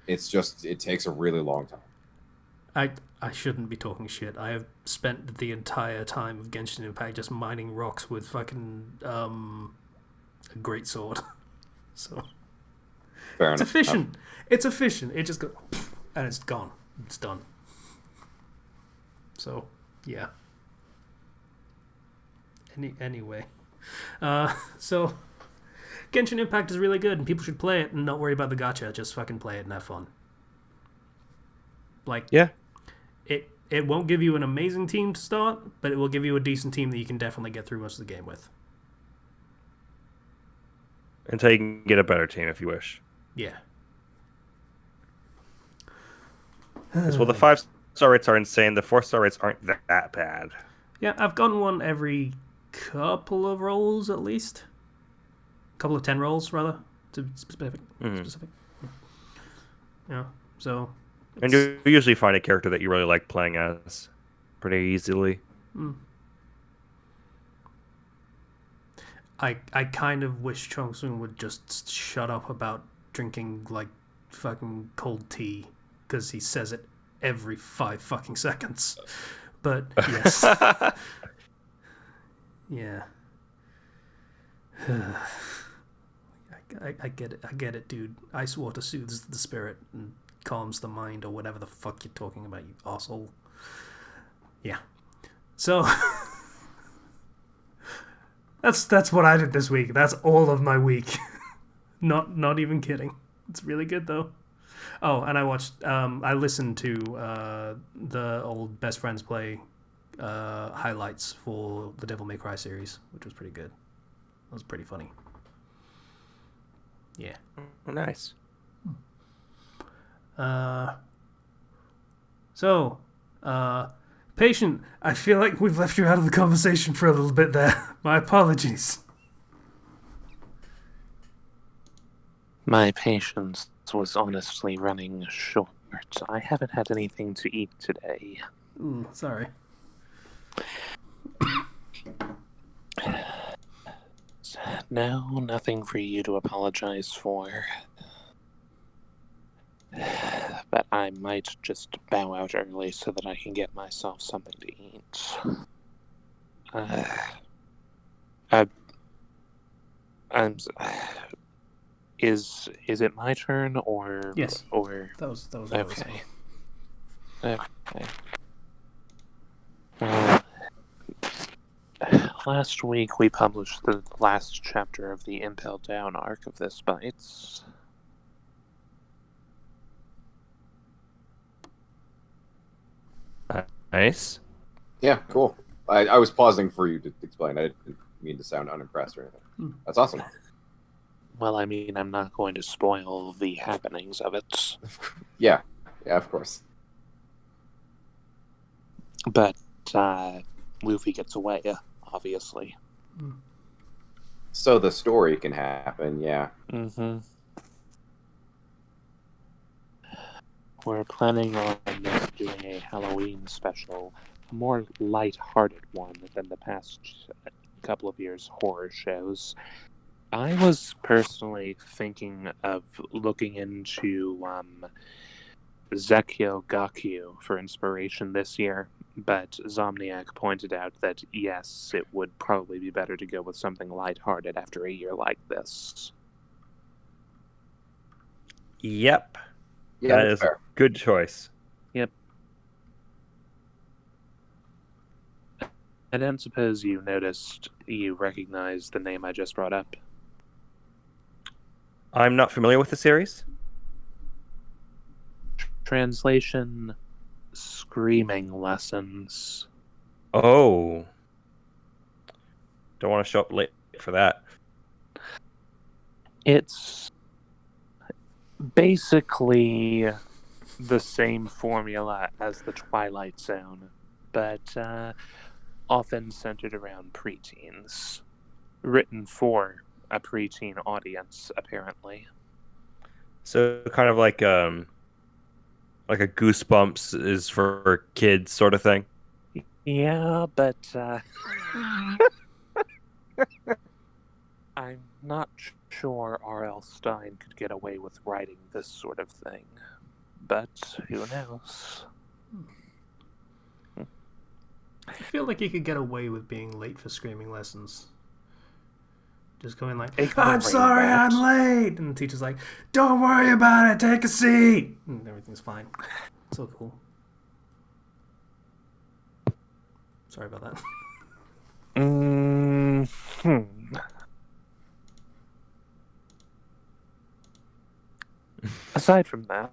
Speaker 3: It's just it takes a really long time.
Speaker 4: I shouldn't be talking shit. I have spent the entire time of Genshin Impact just mining rocks with fucking a great sword. So
Speaker 3: Fair
Speaker 4: it's
Speaker 3: enough.
Speaker 4: efficient. It's efficient. It just goes and it's gone. It's done. So yeah. Anyway, so Genshin Impact is really good, and people should play it and not worry about the gacha. Just fucking play it and have fun. Like,
Speaker 1: yeah,
Speaker 4: it won't give you an amazing team to start, but it will give you a decent team that you can definitely get through most of the game with.
Speaker 1: Until you can get a better team if you wish.
Speaker 4: Yeah.
Speaker 1: Well, the 5-star rates are insane. The 4-star rates aren't that bad.
Speaker 4: Yeah, I've gotten one every couple of rolls at least. A couple of 10 rolls, rather, to specific. Yeah, so...
Speaker 1: And you usually find a character that you really like playing as pretty easily.
Speaker 4: I kind of wish Chong Soon would just shut up about drinking, like, fucking cold tea, because he says it every 5 fucking seconds. But, yes. Yeah. I get it, dude. Ice water soothes the spirit and calms the mind, or whatever the fuck you're talking about, you asshole. Yeah. So that's what I did this week. That's all of my week. Not even kidding. It's really good though. Oh, and I listened to the old Best Friends Play highlights for the Devil May Cry series, which was pretty good. It was pretty funny. Yeah.
Speaker 1: Oh, nice.
Speaker 4: So, patient, I feel like we've left you out of the conversation for a little bit there. My apologies.
Speaker 2: My patience was honestly running short. I haven't had anything to eat today.
Speaker 4: Sorry.
Speaker 2: No, nothing for you to apologize for. But I might just bow out early so that I can get myself something to eat. Is it my turn or
Speaker 4: Yes.
Speaker 2: or
Speaker 4: That was
Speaker 2: okay. Okay. Well, last week we published the last chapter of the Impel Down arc of this Bites.
Speaker 1: Nice.
Speaker 3: Yeah, cool. I was pausing for you to explain. I didn't mean to sound unimpressed or anything. That's awesome.
Speaker 2: Well, I mean, I'm not going to spoil the happenings of it.
Speaker 3: Yeah, of course.
Speaker 2: But Luffy gets away, obviously.
Speaker 3: So the story can happen, yeah.
Speaker 2: Mm-hmm. We're planning on doing a Halloween special, a more light-hearted one than the past couple of years' horror shows. I was personally thinking of looking into Zekyo Gakyu for inspiration this year, but Zomniac pointed out that yes, it would probably be better to go with something lighthearted after a year like this.
Speaker 1: Yep.
Speaker 3: Yeah,
Speaker 1: That
Speaker 3: that's
Speaker 1: is
Speaker 3: fair.
Speaker 1: a good choice.
Speaker 2: Yep. I don't suppose you recognize the name I just brought up.
Speaker 1: I'm not familiar with the series.
Speaker 2: Translation: Screaming Lessons.
Speaker 1: Oh. Don't want to show up late for that.
Speaker 2: It's basically the same formula as the Twilight Zone, but often centered around preteens. Written for a preteen audience, apparently.
Speaker 1: So kind of like a Goosebumps is for kids sort of thing.
Speaker 2: Yeah, but I'm not sure R.L. Stine could get away with writing this sort of thing. But who knows?
Speaker 4: I feel like you could get away with being late for screaming lessons. Just going like, I'm sorry, I'm late. And the teacher's like, don't worry about it, take a seat. And everything's fine. So cool. Sorry about that.
Speaker 2: Aside from that,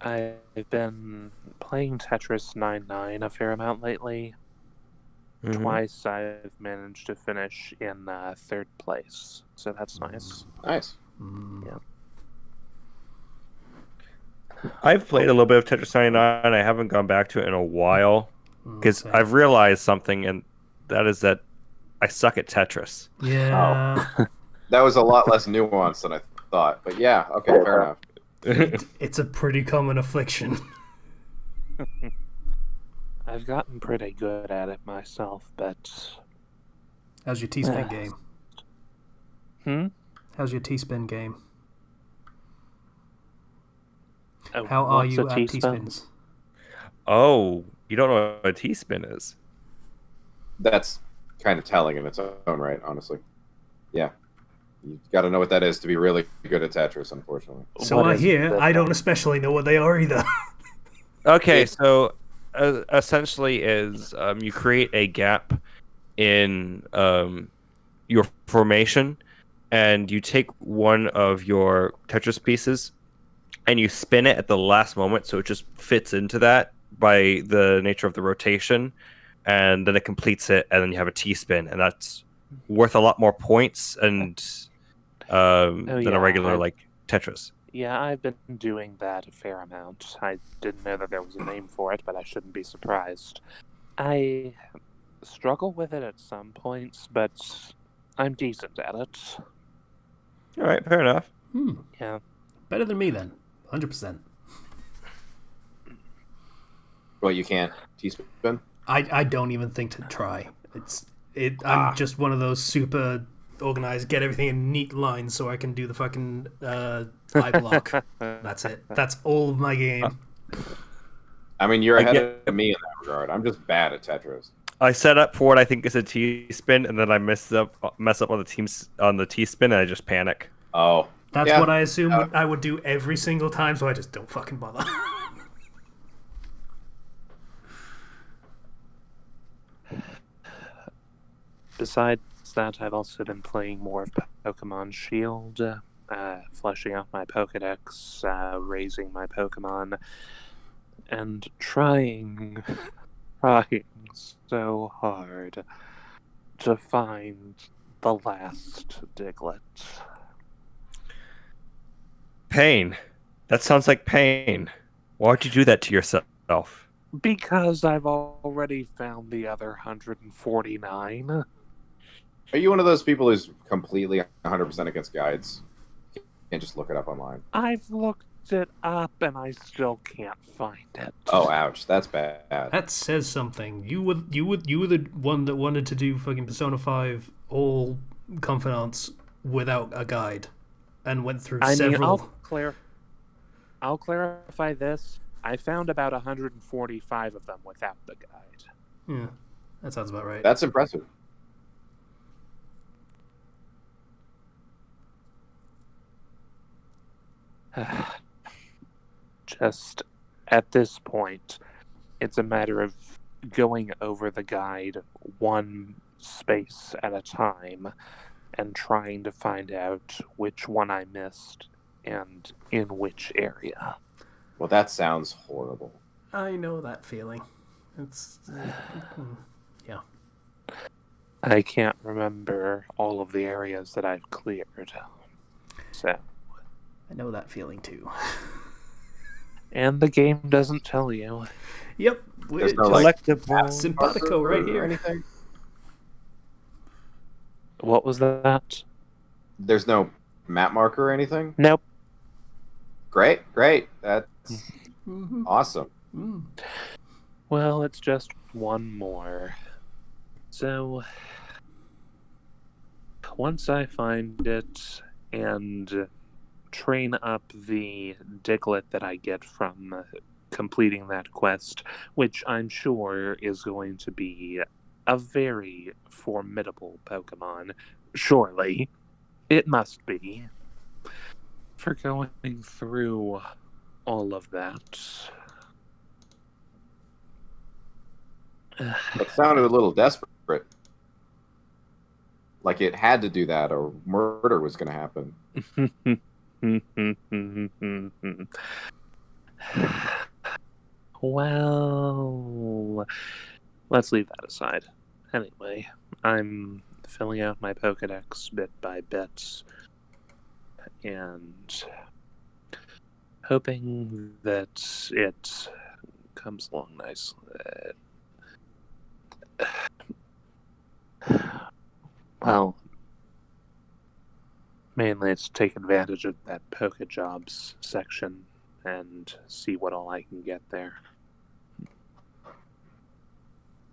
Speaker 2: I've been playing Tetris 99 a fair amount lately. Mm-hmm. Twice I've managed to finish in third place, so that's nice.
Speaker 3: Nice.
Speaker 2: Yeah.
Speaker 1: I've played a little bit of Tetris 99. I haven't gone back to it in a while because I've realized something, and that is that I suck at Tetris.
Speaker 4: Yeah.
Speaker 3: Oh. That was a lot less nuanced than I thought, but yeah, okay, fair enough.
Speaker 4: It's a pretty common affliction.
Speaker 2: I've gotten pretty good at it myself, but...
Speaker 4: How's your T-spin game? How's your T-spin game? How are you at T-spins?
Speaker 1: Oh, you don't know what a T-spin is?
Speaker 3: That's kind of telling in its own right, honestly. Yeah. You've got to know what that is to be really good at Tetris, unfortunately.
Speaker 4: So I hear. I don't especially know what they are either.
Speaker 1: Okay, so essentially is you create a gap in your formation, and you take one of your Tetris pieces and you spin it at the last moment so it just fits into that by the nature of the rotation. and then it completes it, and then you have a T-spin, and that's worth a lot more points and than a regular like Tetris.
Speaker 2: Yeah, I've been doing that a fair amount. I didn't know that there was a name for it, but I shouldn't be surprised. I struggle with it at some points, but I'm decent at it.
Speaker 1: All right, fair enough.
Speaker 2: Yeah.
Speaker 4: Better than me then. 100%.
Speaker 3: Well, you can't T-spin?
Speaker 4: I don't even think to try. I'm just one of those super organized, get everything in neat lines so I can do the fucking eye block. That's it. That's all of my game.
Speaker 3: I mean, you're ahead of me in that regard. I'm just bad at Tetris.
Speaker 1: I set up for what I think is a T-spin, and then I mess up on the T-spin, and I just panic.
Speaker 3: Oh.
Speaker 4: That's what I assume I would do every single time, so I just don't fucking bother.
Speaker 2: Besides that, I've also been playing more of Pokemon Shield, fleshing out my Pokedex, raising my Pokemon, and trying so hard to find the last Diglett.
Speaker 1: Pain. That sounds like pain. Why'd you do that to yourself?
Speaker 2: Because I've already found the other 149.
Speaker 3: Are you one of those people who's completely 100% against guides? You can't just look it up online.
Speaker 2: I've looked it up and I still can't find it.
Speaker 3: Oh, ouch! That's bad.
Speaker 4: That says something. You were the one that wanted to do fucking Persona 5 all confidants without a guide, and went through several.
Speaker 2: I'll clarify this. I found about 145 of them without the guide.
Speaker 4: Yeah, that sounds about right.
Speaker 3: That's impressive.
Speaker 2: Just at this point, it's a matter of going over the guide one space at a time and trying to find out which one I missed and in which area.
Speaker 3: Well, that sounds horrible.
Speaker 4: I know that feeling. It's yeah.
Speaker 2: I can't remember all of the areas that I've cleared. So
Speaker 4: I know that feeling too.
Speaker 2: And the game doesn't tell you.
Speaker 4: Yep.
Speaker 3: There's no
Speaker 1: Collectible.
Speaker 4: Simpatico right here.
Speaker 3: Anything?
Speaker 2: What was that?
Speaker 3: There's no map marker or anything?
Speaker 2: Nope.
Speaker 3: Great. That's awesome.
Speaker 2: Well, it's just one more. So, once I find it and train up the Diglett that I get from completing that quest, which I'm sure is going to be a very formidable Pokemon, surely. It must be. For going through all of that.
Speaker 3: It sounded a little desperate. Like it had to do that or murder was going to happen.
Speaker 2: Well, let's leave that aside. Anyway, I'm filling out my Pokedex bit by bit and hoping that it comes along nicely. Well, mainly it's take advantage of that Pokejobs section and see what all I can get there.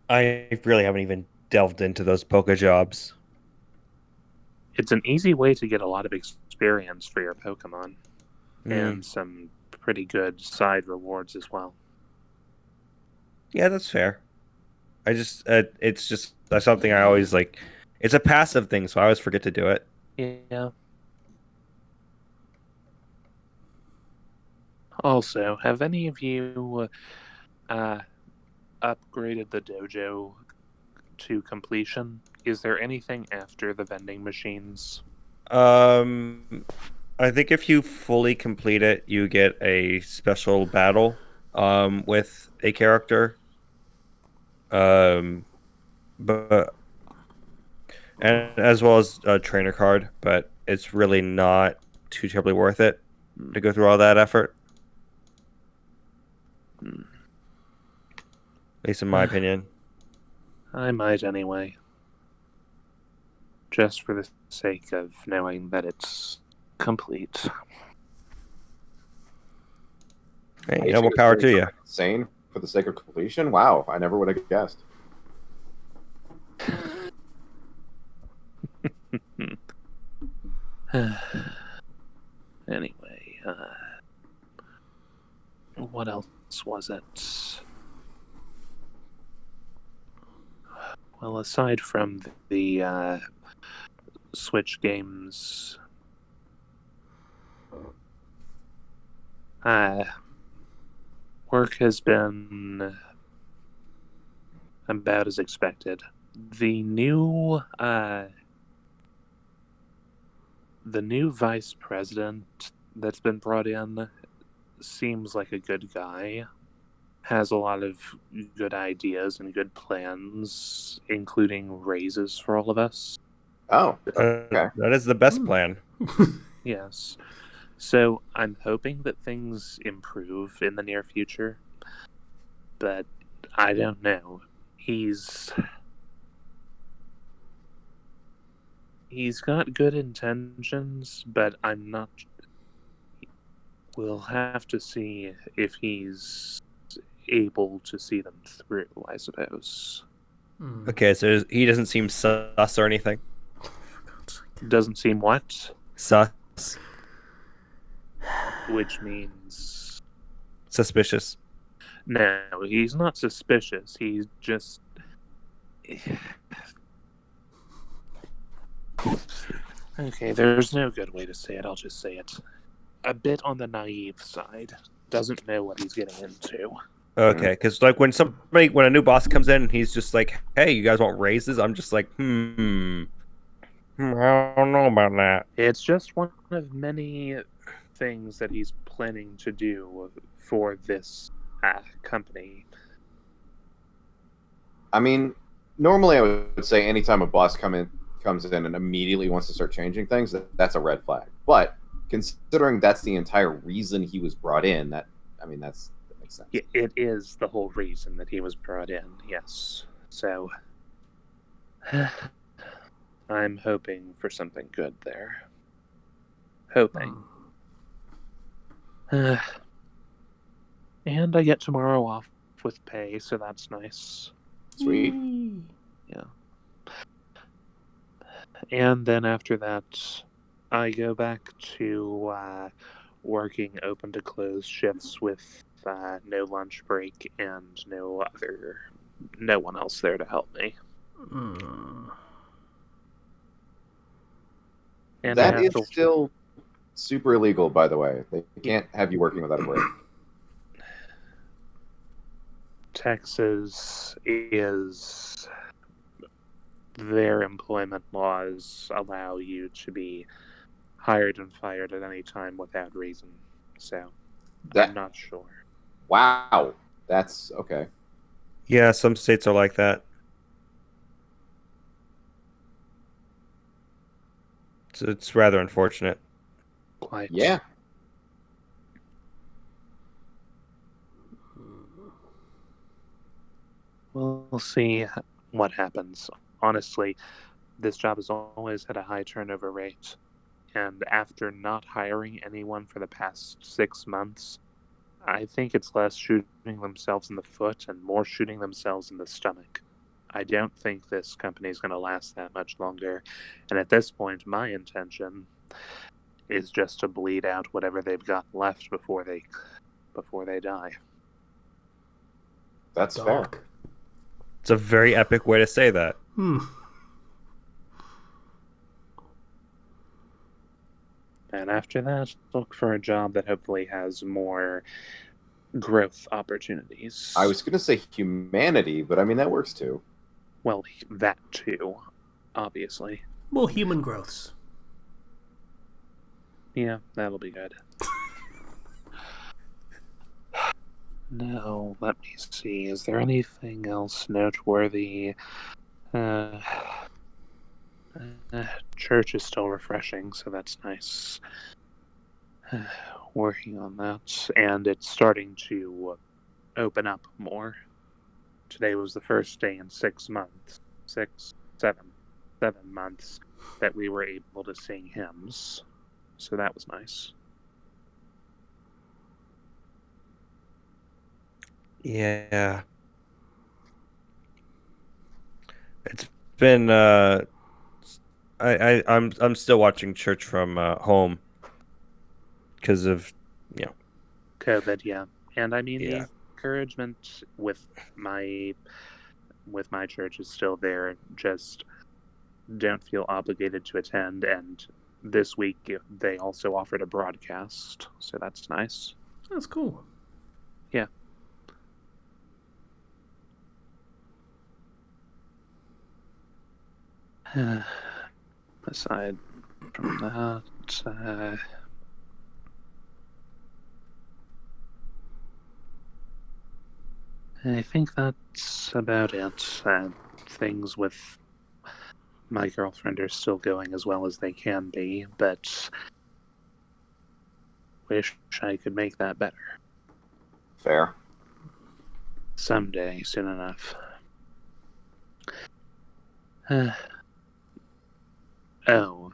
Speaker 1: I really haven't even delved into those Pokejobs.
Speaker 2: It's an easy way to get a lot of experience for your Pokemon and some pretty good side rewards as well.
Speaker 1: Yeah, that's fair. It's just that's something I always like. It's a passive thing, so I always forget to do it.
Speaker 2: Yeah. Also, have any of you upgraded the dojo to completion? Is there anything after the vending machines?
Speaker 1: I think if you fully complete it, you get a special battle with a character. But and as well as a trainer card, but it's really not too terribly worth it to go through all that effort.
Speaker 2: Hmm.
Speaker 1: At least in my opinion.
Speaker 2: I might anyway. Just for the sake of knowing that it's complete.
Speaker 1: Hey, more power to you.
Speaker 3: Insane for the sake of completion. Wow, I never would have guessed.
Speaker 2: Anyway, what else was it? Well, aside from the Switch games, work has been about as expected. The new vice president that's been brought in seems like a good guy. Has a lot of good ideas and good plans, including raises for all of us.
Speaker 3: Oh, okay.
Speaker 1: That is the best plan.
Speaker 2: Yes. So I'm hoping that things improve in the near future, but I don't know. He's got good intentions, but I'm not. We'll have to see if he's able to see them through, I suppose.
Speaker 1: Okay, so he doesn't seem sus or anything.
Speaker 2: Doesn't seem what?
Speaker 1: Sus.
Speaker 2: Which means...
Speaker 1: Suspicious.
Speaker 2: No, he's not suspicious. He's just... Okay, there's no good way to say it. I'll just say it. A bit on the naive side. Doesn't know what he's getting into.
Speaker 1: Okay, because like when a new boss comes in and he's just like, "Hey, you guys want raises?" I'm just like, I don't know about that.
Speaker 2: It's just one of many things that he's planning to do for this company.
Speaker 3: I mean, normally I would say anytime a boss comes in and immediately wants to start changing things, that's a red flag. But considering that's the entire reason he was brought in, that makes sense.
Speaker 2: It is the whole reason that he was brought in, yes. So I'm hoping for something good there. Hoping. And I get tomorrow off with pay, so that's nice.
Speaker 3: Sweet.
Speaker 2: Yeah. And then after that, I go back to working open to close shifts with no lunch break and no one else there to help me. And
Speaker 3: that is still super illegal, by the way. They can't have you working without a break.
Speaker 2: Texas is... Their employment laws allow you to be hired and fired at any time without reason. So, I'm not sure.
Speaker 3: Wow. That's okay.
Speaker 1: Yeah, some states are like that. So it's rather unfortunate.
Speaker 2: Quite.
Speaker 3: Yeah.
Speaker 2: We'll see what happens. Honestly, this job has always had a high turnover rate. And after not hiring anyone for the past 6 months, I think it's less shooting themselves in the foot and more shooting themselves in the stomach. I don't think this company is going to last that much longer. And at this point, my intention is just to bleed out whatever they've got left before they die.
Speaker 3: That's fair.
Speaker 1: It's a very epic way to say that.
Speaker 2: And after that, look for a job that hopefully has more growth opportunities.
Speaker 3: I was going to say humanity, but I mean, that works too.
Speaker 2: Well, that too, obviously.
Speaker 4: More human growths.
Speaker 2: Yeah, that'll be good. No, let me see. Is there anything else noteworthy? Uh, Church is still refreshing, so that's nice. Working on that, and it's starting to open up more. Today was the first day in 6 months, 7 months that we were able to sing hymns, so that was nice.
Speaker 1: Yeah. It's been I'm still watching church from home because of
Speaker 2: COVID, yeah, and I mean
Speaker 1: yeah.
Speaker 2: the encouragement my with my church is still there. Just don't feel obligated to attend, and this week they also offered a broadcast, so that's nice.
Speaker 4: That's cool.
Speaker 2: Yeah. Aside from that, I think that's about it. Things with my girlfriend are still going as well as they can be, but wish I could make that better.
Speaker 3: Fair.
Speaker 2: Someday, soon enough. Oh,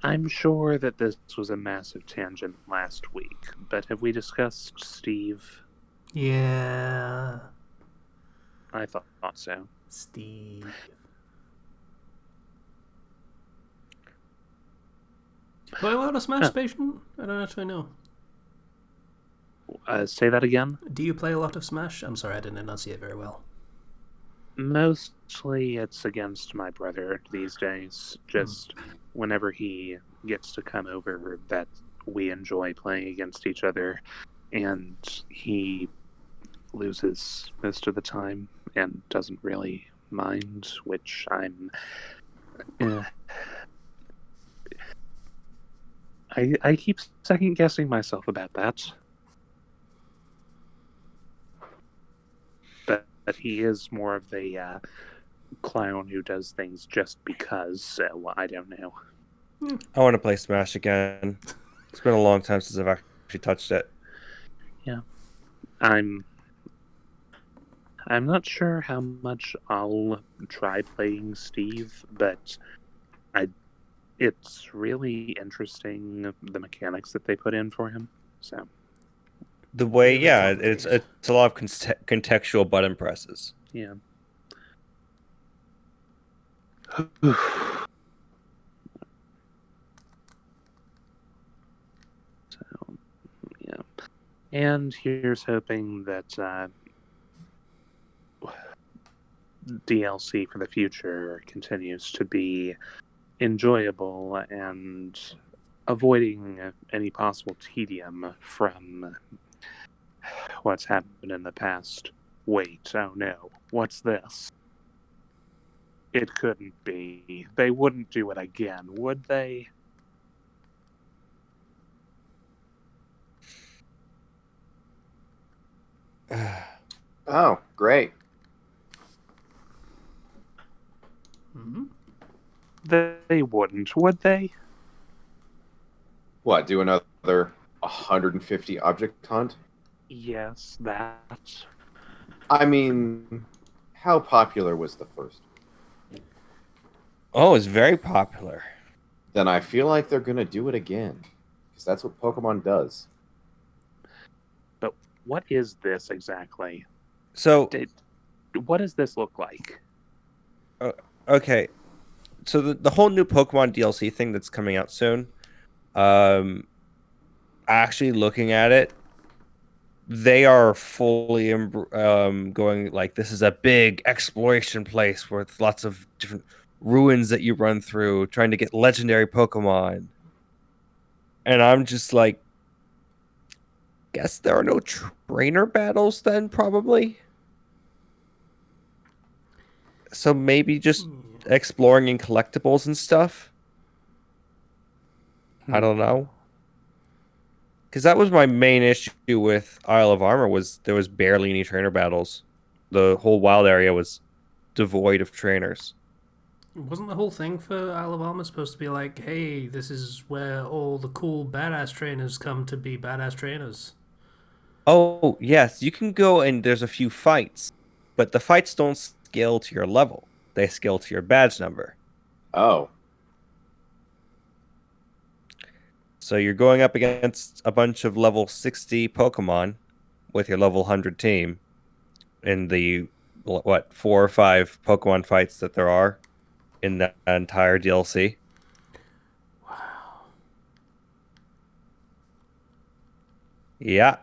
Speaker 2: I'm sure that this was a massive tangent last week, but have we discussed Steve?
Speaker 4: Yeah.
Speaker 2: I thought so.
Speaker 4: Steve. Play a lot of Smash Station? I don't actually know.
Speaker 2: Say that again?
Speaker 4: Do you play a lot of Smash? I'm sorry, I didn't enunciate very well.
Speaker 2: Mostly it's against my brother these days. Just whenever he gets to come over, that we enjoy playing against each other, and he loses most of the time and doesn't really mind, which I'm. I keep second guessing myself about that. But he is more of the clown who does things just because, so I don't know.
Speaker 1: I want to play Smash again. It's been a long time since I've actually touched it.
Speaker 2: Yeah. I'm not sure how much I'll try playing Steve, but it's really interesting the mechanics that they put in for him. So
Speaker 1: The way,
Speaker 4: Really
Speaker 1: yeah,
Speaker 4: complicated.
Speaker 1: it's a lot of contextual button presses.
Speaker 2: yeah. So yeah. And here's hoping that DLC for the future continues to be enjoyable and avoiding any possible tedium from what's happened in the past. Wait, oh no, what's this? It couldn't be. They wouldn't do it again, would they?
Speaker 3: Oh, great.
Speaker 4: Mm-hmm.
Speaker 2: They wouldn't, would they?
Speaker 3: What, do another 150 object hunt?
Speaker 2: Yes, that.
Speaker 3: I mean, how popular was the first?
Speaker 1: Oh, it's very popular.
Speaker 3: Then I feel like they're going to do it again. Because that's what Pokemon does.
Speaker 2: But what is this exactly?
Speaker 1: So,
Speaker 2: What does this look like?
Speaker 1: okay. So the whole new Pokemon DLC thing that's coming out soon, actually looking at it, they are fully going like this is a big exploration place with lots of different ruins that you run through trying to get legendary Pokemon. And I'm just like, guess there are no trainer battles then, probably. So maybe just exploring in collectibles and stuff. I don't know. Because that was my main issue with Isle of Armor was there was barely any trainer battles. The whole wild area was devoid of trainers.
Speaker 4: Wasn't the whole thing for Isle of Armor supposed to be like, hey, this is where all the cool badass trainers come to be badass trainers?
Speaker 1: Oh, yes, you can go and there's a few fights, but the fights don't scale to your level. They scale to your badge number.
Speaker 3: Oh,
Speaker 1: So you're going up against a bunch of level 60 Pokemon with your level 100 team in the, what, 4 or 5 Pokemon fights that there are in the entire DLC.
Speaker 4: Wow.
Speaker 1: Yeah.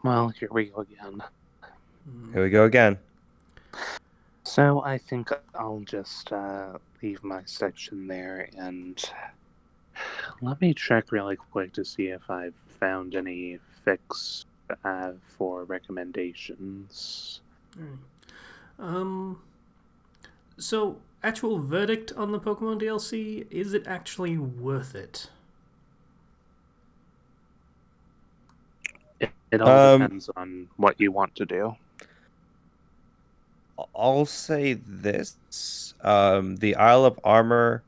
Speaker 2: Well, here we go again.
Speaker 1: Here we go again.
Speaker 2: So I think I'll just leave my section there and let me check really quick to see if I've found any fix for recommendations.
Speaker 4: So, actual verdict on the Pokemon DLC, is it actually worth it?
Speaker 2: It all depends on what you want to do.
Speaker 1: I'll say this. The Isle of Armor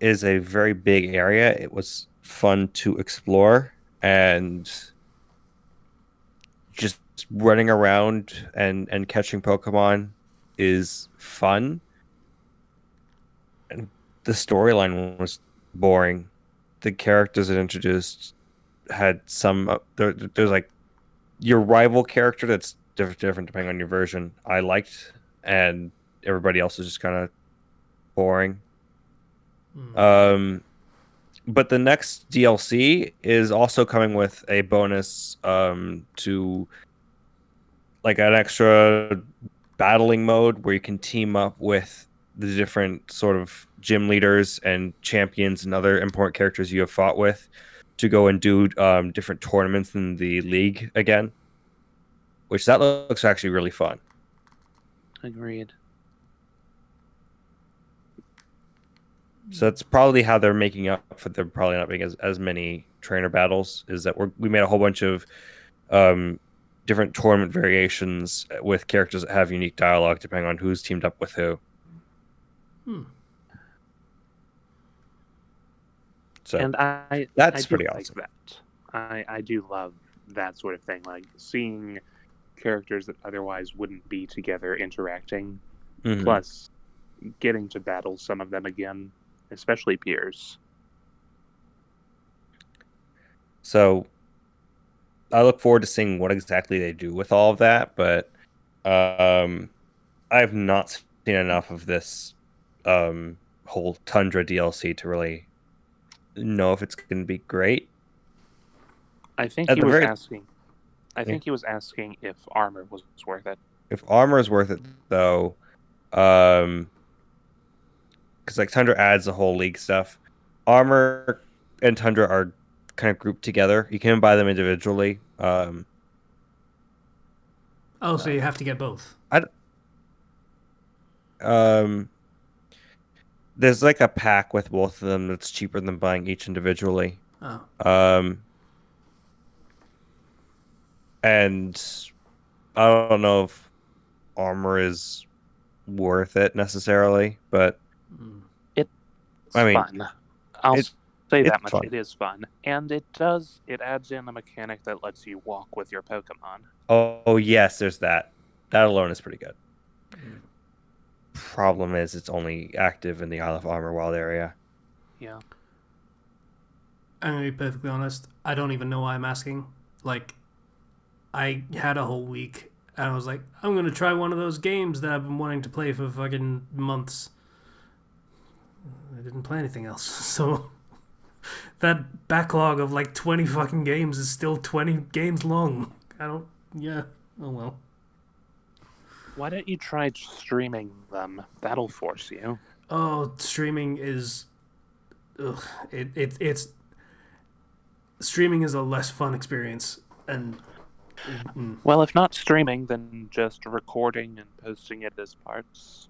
Speaker 1: is a very big area. It was fun to explore and just running around and catching Pokemon is fun. And the storyline was boring. The characters it introduced had some there's like your rival character that's different depending on your version. I liked, and everybody else is just kind of boring. But the next DLC is also coming with a bonus to like an extra battling mode where you can team up with the different sort of gym leaders and champions and other important characters you have fought with to go and do different tournaments in the league again, which that looks actually really fun.
Speaker 2: Agreed.
Speaker 1: So that's probably how they're making up for there probably not being as many trainer battles, is that we made a whole bunch of different tournament variations with characters that have unique dialogue depending on who's teamed up with who. So
Speaker 2: and
Speaker 1: that's
Speaker 2: I
Speaker 1: pretty
Speaker 2: do
Speaker 1: awesome.
Speaker 2: like that. I do love that sort of thing, like seeing characters that otherwise wouldn't be together interacting, plus getting to battle some of them again, especially peers.
Speaker 1: So I look forward to seeing what exactly they do with all of that, but I've not seen enough of this whole Tundra DLC to really know if it's going to be great.
Speaker 2: I think
Speaker 1: At
Speaker 2: he
Speaker 1: the
Speaker 2: was
Speaker 1: very-
Speaker 2: asking. I think he was asking if armor was worth it.
Speaker 1: If armor is worth it, though, because like Tundra adds the whole league stuff. Armor and Tundra are kind of grouped together. You can buy them individually.
Speaker 4: Oh, so you have to get both.
Speaker 1: There's like a pack with both of them that's cheaper than buying each individually.
Speaker 4: Oh.
Speaker 1: And I don't know if armor is worth it necessarily, but
Speaker 2: It's fun. I'll say that much. Fun. It is fun, and it adds in a mechanic that lets you walk with your Pokemon.
Speaker 1: Oh yes, there's that. That alone is pretty good. Problem is, it's only active in the Isle of Armor wild area.
Speaker 2: Yeah.
Speaker 4: I'm gonna be perfectly honest. I don't even know why I'm asking. Like, I had a whole week, and I was like, I'm gonna try one of those games that I've been wanting to play for fucking months. I didn't play anything else, so that backlog of like 20 fucking games is still 20 games long. Oh well.
Speaker 2: Why don't you try streaming them? That'll force you.
Speaker 4: Oh, streaming is... It's... Streaming is a less fun experience, and...
Speaker 2: Well, if not streaming, then just recording and posting it as parts.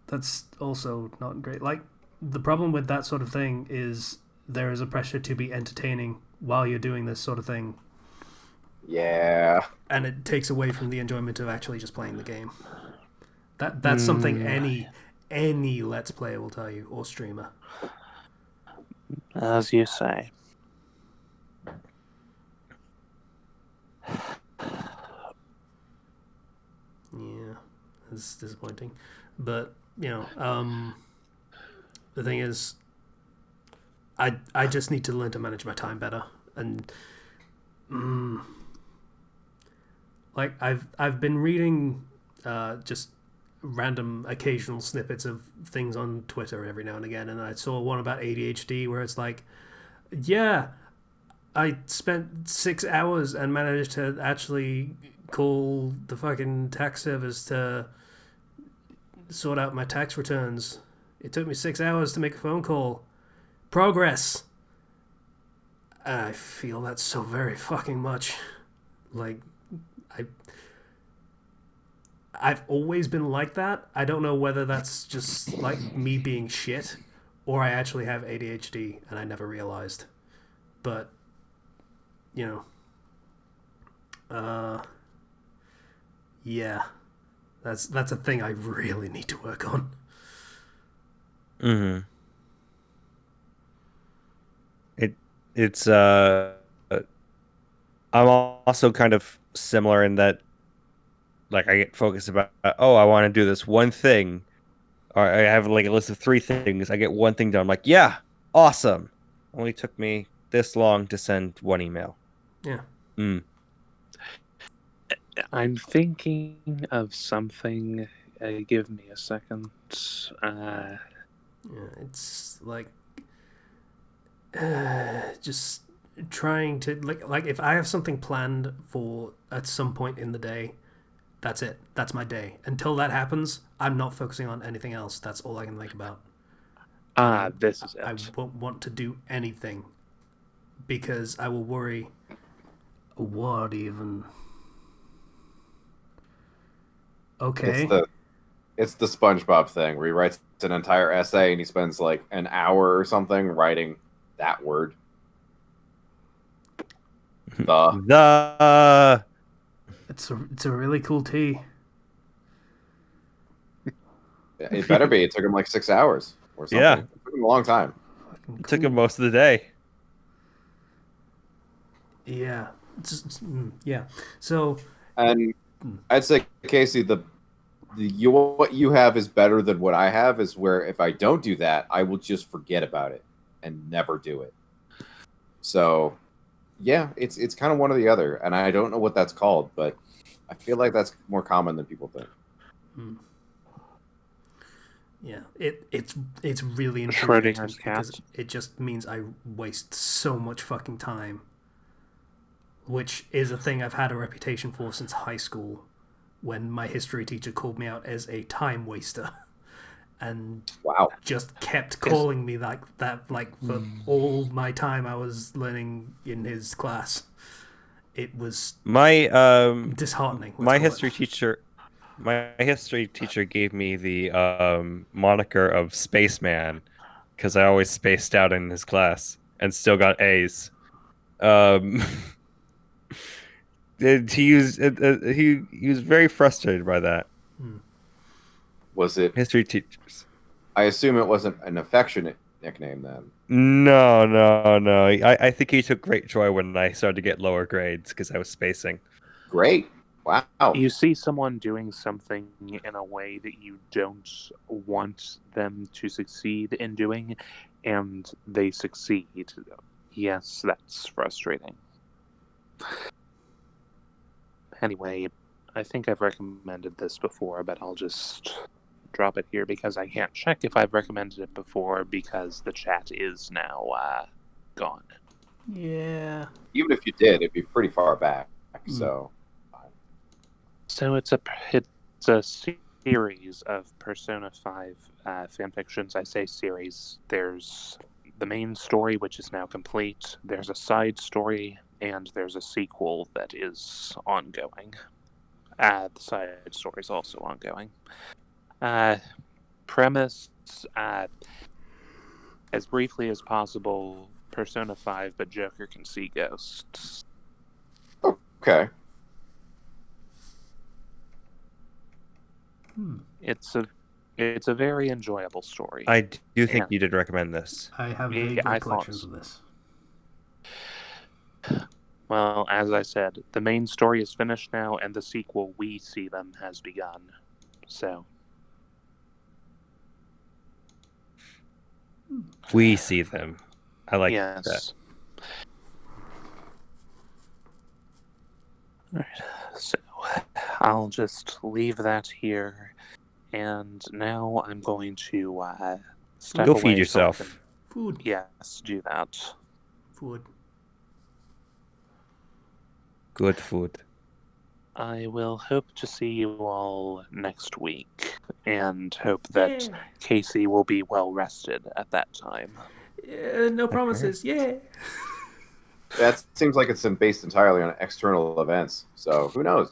Speaker 4: That's also not great. Like, the problem with that sort of thing is there is a pressure to be entertaining while you're doing this sort of thing,
Speaker 3: Yeah.
Speaker 4: and it takes away from the enjoyment of actually just playing the game. That's something any Let's Player will tell you, or streamer.
Speaker 2: As you say.
Speaker 4: Yeah, it's disappointing, but the thing is, I just need to learn to manage my time better, and like I've been reading just random occasional snippets of things on Twitter every now and again, and I saw one about ADHD where it's like, yeah, I spent 6 hours and managed to actually call the fucking tax service to sort out my tax returns. It took me 6 hours to make a phone call. Progress. I feel that so very fucking much. Like, I've always been like that. I don't know whether that's just like me being shit or I actually have ADHD and I never realized. But, yeah. That's a thing I really need to work on.
Speaker 1: Mm-hmm. It's I'm also kind of similar in that, like, I get focused about, oh, I want to do this one thing, or I have like a list of 3 things. I get one thing done. I'm like, yeah, awesome. Only took me this long to send one email.
Speaker 4: Yeah.
Speaker 2: I'm thinking of something. Give me a second.
Speaker 4: Yeah, it's like just trying to like if I have something planned for at some point in the day, that's it. That's my day. Until that happens, I'm not focusing on anything else. That's all I can think about.
Speaker 2: This is
Speaker 4: I
Speaker 2: it.
Speaker 4: won't want to do anything because I will worry. What even? Okay.
Speaker 3: It's the SpongeBob thing where he writes an entire essay and he spends like an hour or something writing that word.
Speaker 1: The
Speaker 4: It's a really cool tea.
Speaker 3: It better be. It took him like 6 hours or something.
Speaker 1: Yeah.
Speaker 3: It took him a long time.
Speaker 4: Fucking
Speaker 1: It took
Speaker 4: cool.
Speaker 1: him most of the day.
Speaker 4: Yeah. Yeah. So
Speaker 3: And I'd say, Casey, what you have is better than what I have. Is where if I don't do that, I will just forget about it and never do it. So, yeah, it's kind of one or the other, and I don't know what that's called, but I feel like that's more common than people think.
Speaker 4: yeah, it's really infuriating
Speaker 2: Schrodinger's
Speaker 4: because
Speaker 2: cat.
Speaker 4: it just means I waste so much fucking time, which is a thing I've had a reputation for since high school, when my history teacher called me out as a time waster, and
Speaker 3: Wow.
Speaker 4: just kept calling me like that, like for all my time I was learning in his class. It was
Speaker 1: My
Speaker 4: disheartening.
Speaker 1: my history teacher gave me the moniker of Spaceman because I always spaced out in his class and still got A's. He was very frustrated by that.
Speaker 3: Was it?
Speaker 1: History teachers.
Speaker 3: I assume it wasn't an affectionate nickname then.
Speaker 1: No. I think he took great joy when I started to get lower grades because I was spacing.
Speaker 3: Great. Wow.
Speaker 2: You see someone doing something in a way that you don't want them to succeed in doing, and they succeed. Yes, that's frustrating. Anyway, I think I've recommended this before, but I'll just drop it here because I can't check if I've recommended it before because the chat is now gone.
Speaker 4: Yeah.
Speaker 3: Even if you did, it'd be pretty far back. So
Speaker 2: it's a series of Persona 5 fanfictions. I say series. There's the main story, which is now complete. There's a side story, and there's a sequel that is ongoing. The side story is also ongoing. Premise: as briefly as possible, Persona 5, but Joker can see ghosts.
Speaker 3: Okay.
Speaker 2: It's a very enjoyable story.
Speaker 1: I do think
Speaker 2: And-
Speaker 1: you did recommend this.
Speaker 4: I have
Speaker 2: Yeah,
Speaker 4: vague
Speaker 2: I
Speaker 4: recollections
Speaker 2: thought-
Speaker 4: of this.
Speaker 2: Well, as I said, the main story is finished now, and the sequel, We See Them, has begun. So,
Speaker 1: We see them. I like that.
Speaker 2: yes. Alright, so I'll just leave that here, and now I'm going to step
Speaker 1: Go
Speaker 2: away
Speaker 1: feed
Speaker 2: so I
Speaker 1: yourself.
Speaker 2: can-
Speaker 4: Food.
Speaker 2: yes, do that.
Speaker 4: Food.
Speaker 1: Good food.
Speaker 2: I will hope to see you all next week, and hope that
Speaker 4: Yeah.
Speaker 2: Casey will be well rested at that time.
Speaker 4: No promises. Yeah.
Speaker 3: That seems like it's been based entirely on external events. So who knows?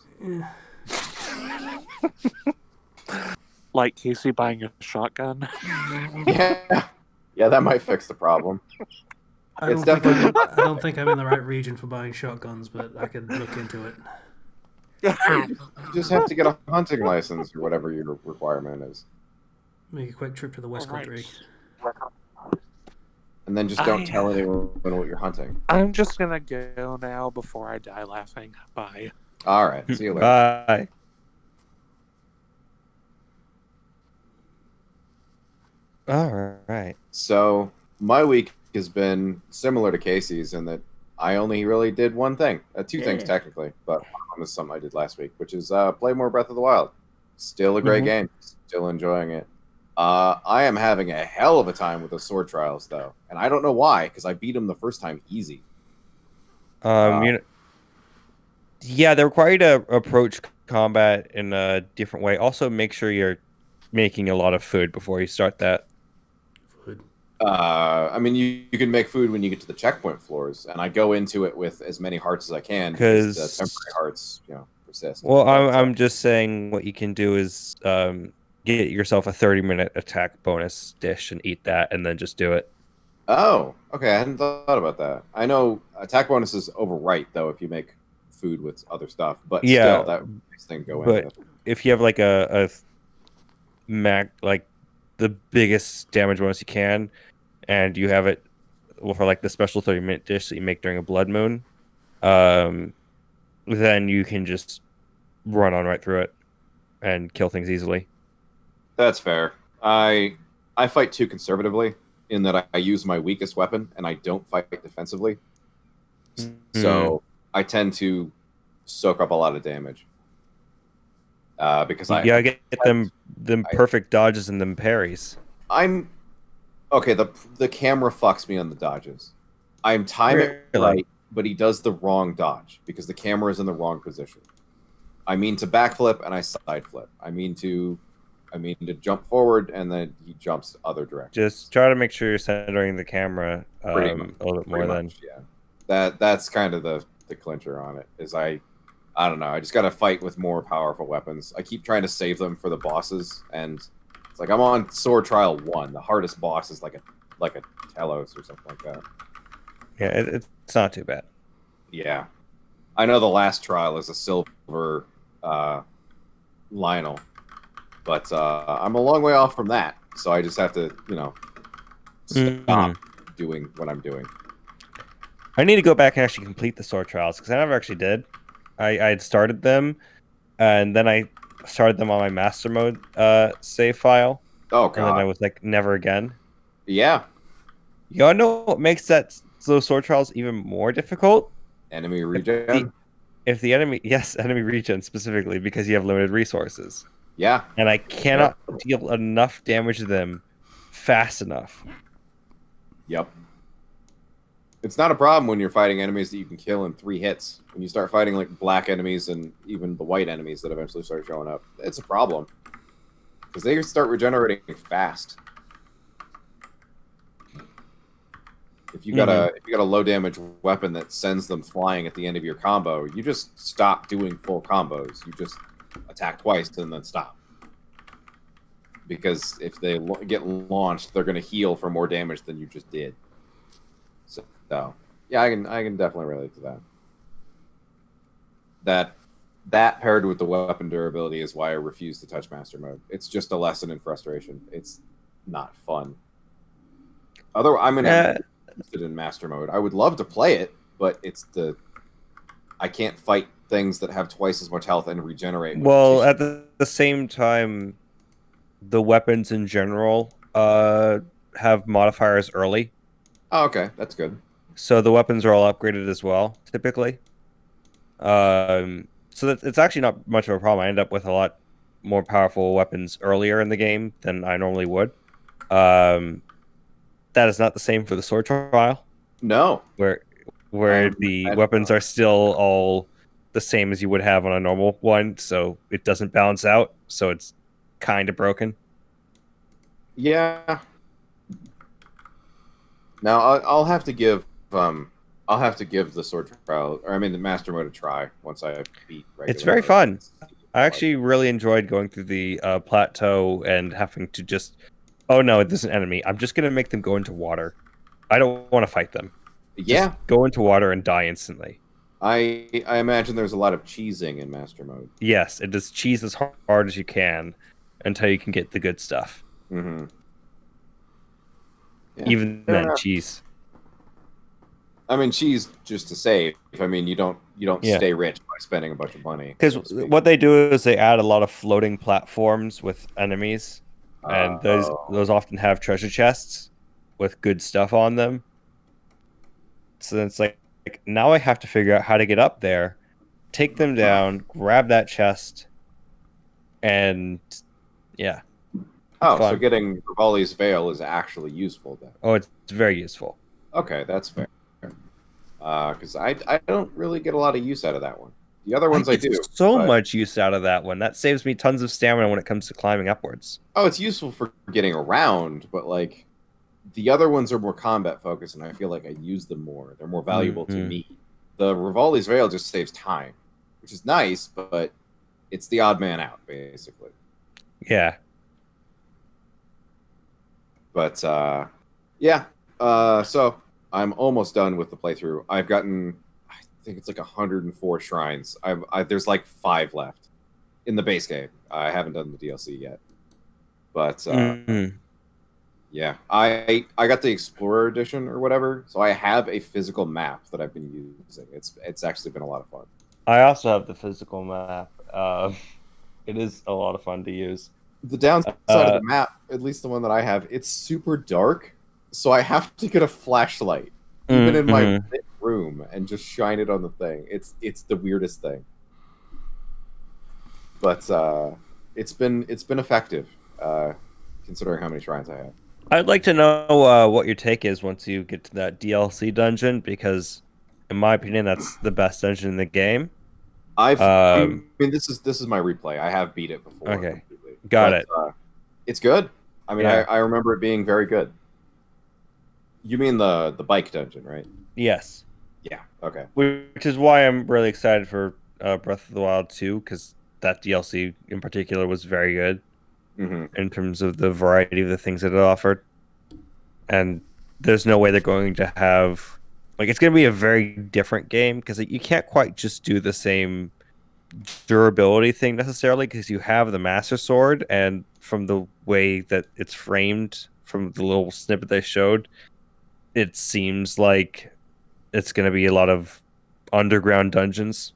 Speaker 2: Like Casey buying a shotgun.
Speaker 3: Yeah, yeah, that might fix the problem.
Speaker 4: I
Speaker 3: It's
Speaker 4: don't, think
Speaker 3: definitely-
Speaker 4: I don't think I'm in the right region for buying shotguns, but I could look into it.
Speaker 3: You just have to get a hunting license or whatever your requirement is,
Speaker 4: Make a quick trip to the West Country.
Speaker 3: and then just don't tell anyone what you're hunting.
Speaker 2: I'm just gonna go now before I die laughing. Bye.
Speaker 3: All right, see you later.
Speaker 1: Bye. All right.
Speaker 3: So my week has been similar to Casey's in that I only really did one thing, two things
Speaker 4: Yeah.
Speaker 3: technically, but one was something I did last week, which is play more Breath of the Wild. Still a great
Speaker 1: Mhm.
Speaker 3: game, still enjoying it. I am having a hell of a time with the sword trials though, and I don't know why, because I beat them the first time easy.
Speaker 1: Yeah, they require you to approach combat in a different way. Also, make sure you're making a lot of food before you start that.
Speaker 4: Food.
Speaker 3: I mean, you can make food when you get to the checkpoint floors, and I go into it with as many hearts as I can because the
Speaker 1: 'Cause-
Speaker 3: temporary hearts, persist.
Speaker 1: Well,
Speaker 3: But,
Speaker 1: I'm just saying what you can do is get yourself a 30-minute attack bonus dish and eat that, and then just do it.
Speaker 3: oh, okay. I hadn't thought about that. I know attack bonuses overwrite though if you make food with other stuff, but
Speaker 1: Yeah,
Speaker 3: still, that would be a nice thing to go
Speaker 1: but-
Speaker 3: into.
Speaker 1: If you have like a like the biggest damage bonus you can, and you have it for like the special 30-minute dish that you make during a blood moon, then you can just run on right through it and kill things easily.
Speaker 3: That's fair. I fight too conservatively in that I use my weakest weapon and I don't fight defensively. So I tend to soak up a lot of damage. Because
Speaker 1: you gotta get them perfect dodges and them parries.
Speaker 3: I'm okay. The camera fucks me on the dodges. I'm timing
Speaker 1: Really?
Speaker 3: right, but he does the wrong dodge because the camera is in the wrong position. I mean to backflip and I side flip. I mean to jump forward and then he jumps other directions.
Speaker 1: Just try to make sure you're centering the camera
Speaker 3: Pretty much,
Speaker 1: a little bit more
Speaker 3: Pretty
Speaker 1: than.
Speaker 3: much, yeah. That's kind of the clincher on it. Is I don't know. I just got to fight with more powerful weapons. I keep trying to save them for the bosses, and it's like I'm on Sword Trial 1. The hardest boss is like a Telos or something like that.
Speaker 1: Yeah, it's not too bad.
Speaker 3: Yeah, I know the last trial is a silver Lionel, but I'm a long way off from that. So I just have to, stop doing what I'm doing.
Speaker 1: I need to go back and actually complete the sword trials because I never actually did. I had started them, and then I started them on my master mode save file,
Speaker 3: Oh
Speaker 1: and then I
Speaker 3: god,
Speaker 1: was like, never again.
Speaker 3: yeah.
Speaker 1: You wanna know what makes those sword trials even more difficult?
Speaker 3: Enemy regen.
Speaker 1: If the enemy regen specifically because you have limited resources,
Speaker 3: Yeah,
Speaker 1: and I cannot deal enough damage to them fast enough.
Speaker 3: yep. It's not a problem when you're fighting enemies that you can kill in 3 hits. When you start fighting like black enemies and even the white enemies that eventually start showing up, it's a problem because they start regenerating fast. If you got a low damage weapon that sends them flying at the end of your combo, you just stop doing full combos. You just attack twice and then stop. because if they get launched, they're going to heal for more damage than you just did. So yeah, I can definitely relate to that. That paired with the weapon durability is why I refuse to touch Master Mode. It's just a lesson in frustration. It's not fun. I'm interested in Master Mode. I would love to play it, but I can't fight things that have twice as much health and regenerate.
Speaker 1: Well, at the same time, the weapons in general have modifiers early.
Speaker 3: Oh, okay, that's good.
Speaker 1: So the weapons are all upgraded as well, typically. So it's actually not much of a problem. I end up with a lot more powerful weapons earlier in the game than I normally would. That is not the same for the sword trial.
Speaker 3: No,
Speaker 1: where the weapons are still all the same as you would have on a normal one, so it doesn't balance out. So it's kind of broken.
Speaker 3: Yeah. Now I'll have to give the sword trial, or I mean the Master Mode, a try once I beat regular
Speaker 1: It's very
Speaker 3: mode.
Speaker 1: fun. I actually really enjoyed going through the plateau and having to just, oh no, there's an enemy. I'm just gonna make them go into water. I don't want to fight them.
Speaker 3: Yeah,
Speaker 1: Just go into water and die instantly.
Speaker 3: I imagine there's a lot of cheesing in Master Mode.
Speaker 1: Yes, it does cheese as hard as you can until you can get the good stuff.
Speaker 3: Mm-hmm. Yeah,
Speaker 1: Even then, cheese.
Speaker 3: I mean, cheese just to save. I mean, you don't stay rich by spending a bunch of money.
Speaker 1: Because what they do is they add a lot of floating platforms with enemies, and those often have treasure chests with good stuff on them. So it's like now I have to figure out how to get up there, take them down, grab that chest, and yeah.
Speaker 3: Oh, so getting Rivali's Veil is actually useful then.
Speaker 1: Oh, it's very useful.
Speaker 3: Okay, that's fair. Because I don't really get a lot of use out of that one. The other ones I do.
Speaker 1: So much use out of that one. That saves me tons of stamina when it comes to climbing upwards.
Speaker 3: Oh, it's useful for getting around, but like the other ones are more combat focused, and I feel like I use them more. They're more valuable to me. The Rivali's Veil just saves time, which is nice, but it's the odd man out, basically.
Speaker 1: Yeah.
Speaker 3: But yeah. So I'm almost done with the playthrough. I've gotten, I think it's like 104 shrines. There's like 5 left in the base game. I haven't done the DLC yet, but yeah, I got the Explorer Edition or whatever, so I have a physical map that I've been using. It's actually been a lot of fun.
Speaker 1: I also have the physical map. It is a lot of fun to use.
Speaker 3: The downside of the map, at least the one that I have, it's super dark, so I have to get a flashlight, even in my room, and just shine it on the thing. It's the weirdest thing, but it's been effective, considering how many shrines I have.
Speaker 1: I'd like to know what your take is once you get to that DLC dungeon, because, in my opinion, that's the best dungeon in the game.
Speaker 3: I mean, this is my replay. I have beat it before.
Speaker 1: Okay. Got it.
Speaker 3: It's good. I mean, I remember it being very good. You mean the bike dungeon, right?
Speaker 1: Yes.
Speaker 3: Yeah. Okay.
Speaker 1: Which is why I'm really excited for Breath of the Wild 2, because that DLC in particular was very good in terms of the variety of the things that it offered. And there's no way they're going to have... Like, it's going to be a very different game, because you can't quite just do the same durability thing necessarily, because you have the Master Sword, and from the way that it's framed, from the little snippet they showed, it seems like it's going to be a lot of underground dungeons.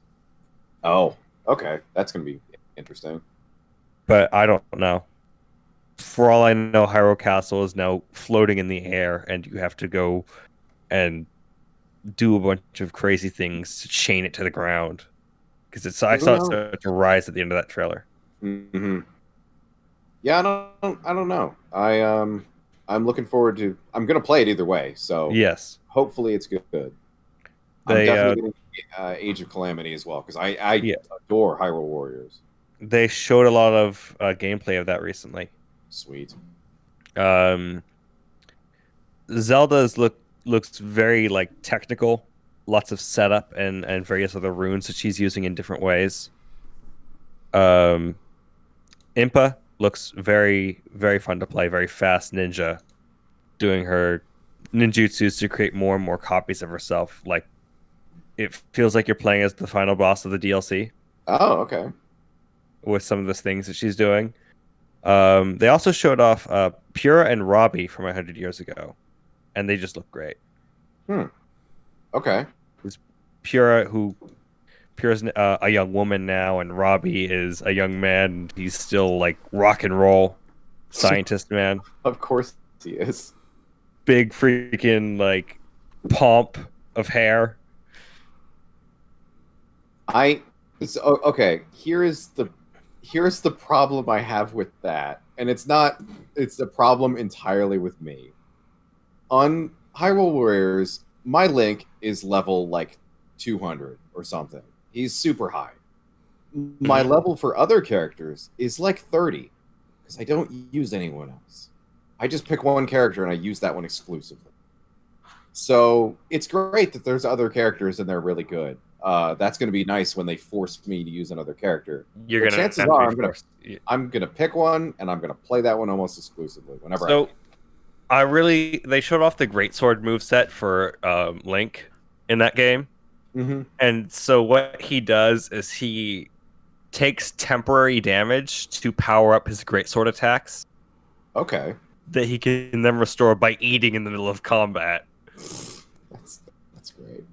Speaker 3: Oh, okay. That's going to be interesting.
Speaker 1: But I don't know. For all I know, Hyrule Castle is now floating in the air, and you have to go and do a bunch of crazy things to chain it to the ground. Because I saw it start to rise at the end of that trailer.
Speaker 3: Yeah, I don't know. I'm looking forward to. I'm gonna play it either way. So
Speaker 1: yes,
Speaker 3: hopefully it's good. I'm definitely gonna Age of Calamity as well, because I adore Hyrule Warriors.
Speaker 1: They showed a lot of gameplay of that recently.
Speaker 3: Sweet.
Speaker 1: Zelda's looks very like technical. Lots of setup and various other runes that she's using in different ways. Impa looks very, very fun to play. Very fast ninja, doing her ninjutsus to create more and more copies of herself. Like it feels like you're playing as the final boss of the DLC
Speaker 3: Oh, okay.
Speaker 1: with some of the things that she's doing. They also showed off Pura and Robbie from 100 years ago, and they just look great.
Speaker 3: Okay.
Speaker 1: Pura, Pura's a young woman now, and Robbie is a young man. He's still like rock and roll scientist man.
Speaker 3: Of course he is.
Speaker 1: Big freaking like pomp of hair.
Speaker 3: Okay. Here's the problem I have with that, and it's a problem entirely with me. On Hyrule Warriors, my Link is level like 200 or something. He's super high. My level for other characters is like 30 because I don't use anyone else. I just pick one character and I use that one exclusively. So it's great that there's other characters and they're really good. That's going to be nice when they force me to use another character.
Speaker 1: You're
Speaker 3: The
Speaker 1: gonna
Speaker 3: chances
Speaker 1: have to
Speaker 3: are
Speaker 1: be forced.
Speaker 3: I'm gonna pick one and I'm gonna play that one almost exclusively whenever I
Speaker 1: So
Speaker 3: can.
Speaker 1: they showed off the greatsword moveset for Link in that game.
Speaker 3: Mm-hmm.
Speaker 1: And so what he does is he takes temporary damage to power up his greatsword attacks
Speaker 3: Okay.
Speaker 1: that he can then restore by eating in the middle of combat.
Speaker 3: That's great.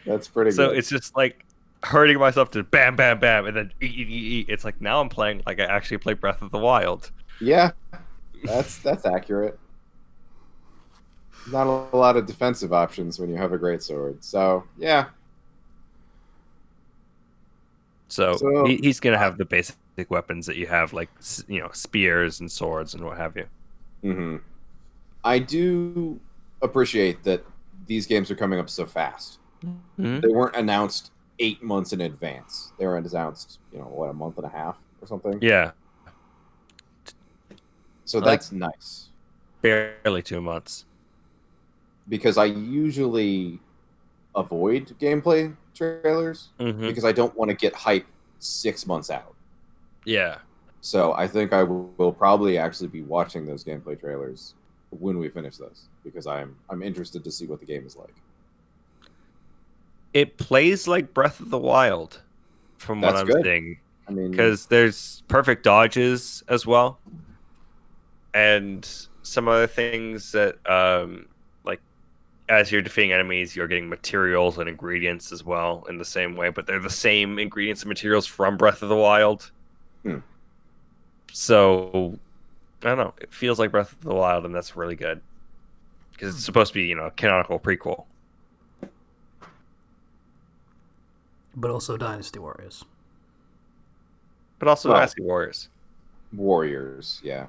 Speaker 3: That's pretty
Speaker 1: So
Speaker 3: good.
Speaker 1: it's just like hurting myself to bam, bam, bam, and then eat. It's like now I'm playing like I actually play Breath of the Wild.
Speaker 3: Yeah, that's accurate. Not a lot of defensive options when you have a great sword. So yeah.
Speaker 1: So
Speaker 3: So
Speaker 1: he's gonna have the basic weapons that you have, like spears and swords and what have you.
Speaker 3: hmm I do appreciate that these games are coming up so fast.
Speaker 1: Mm-hmm.
Speaker 3: They weren't announced 8 months in advance. They were announced, a month and a half or something.
Speaker 1: Yeah,
Speaker 3: So
Speaker 1: Like-
Speaker 3: that's nice
Speaker 1: barely 2 months.
Speaker 3: because I usually avoid gameplay trailers
Speaker 1: Mm-hmm.
Speaker 3: because I don't want to get hype 6 months out.
Speaker 1: Yeah.
Speaker 3: So I think I will probably actually be watching those gameplay trailers when we finish this because I'm interested to see what the game is like.
Speaker 1: It plays like Breath of the Wild, from what
Speaker 3: That's
Speaker 1: I'm
Speaker 3: good.
Speaker 1: seeing,
Speaker 3: I mean,
Speaker 1: because there's perfect dodges as well, and some other things that, like, as you're defeating enemies, you're getting materials and ingredients as well in the same way, but they're the same ingredients and materials from Breath of the Wild.
Speaker 3: Hmm.
Speaker 1: So, I don't know. It feels like Breath of the Wild, and that's really good because it's supposed to be, a canonical prequel.
Speaker 4: But also Dynasty Warriors.
Speaker 1: But also
Speaker 3: Well-
Speaker 1: Dynasty Warriors.
Speaker 3: Warriors, yeah.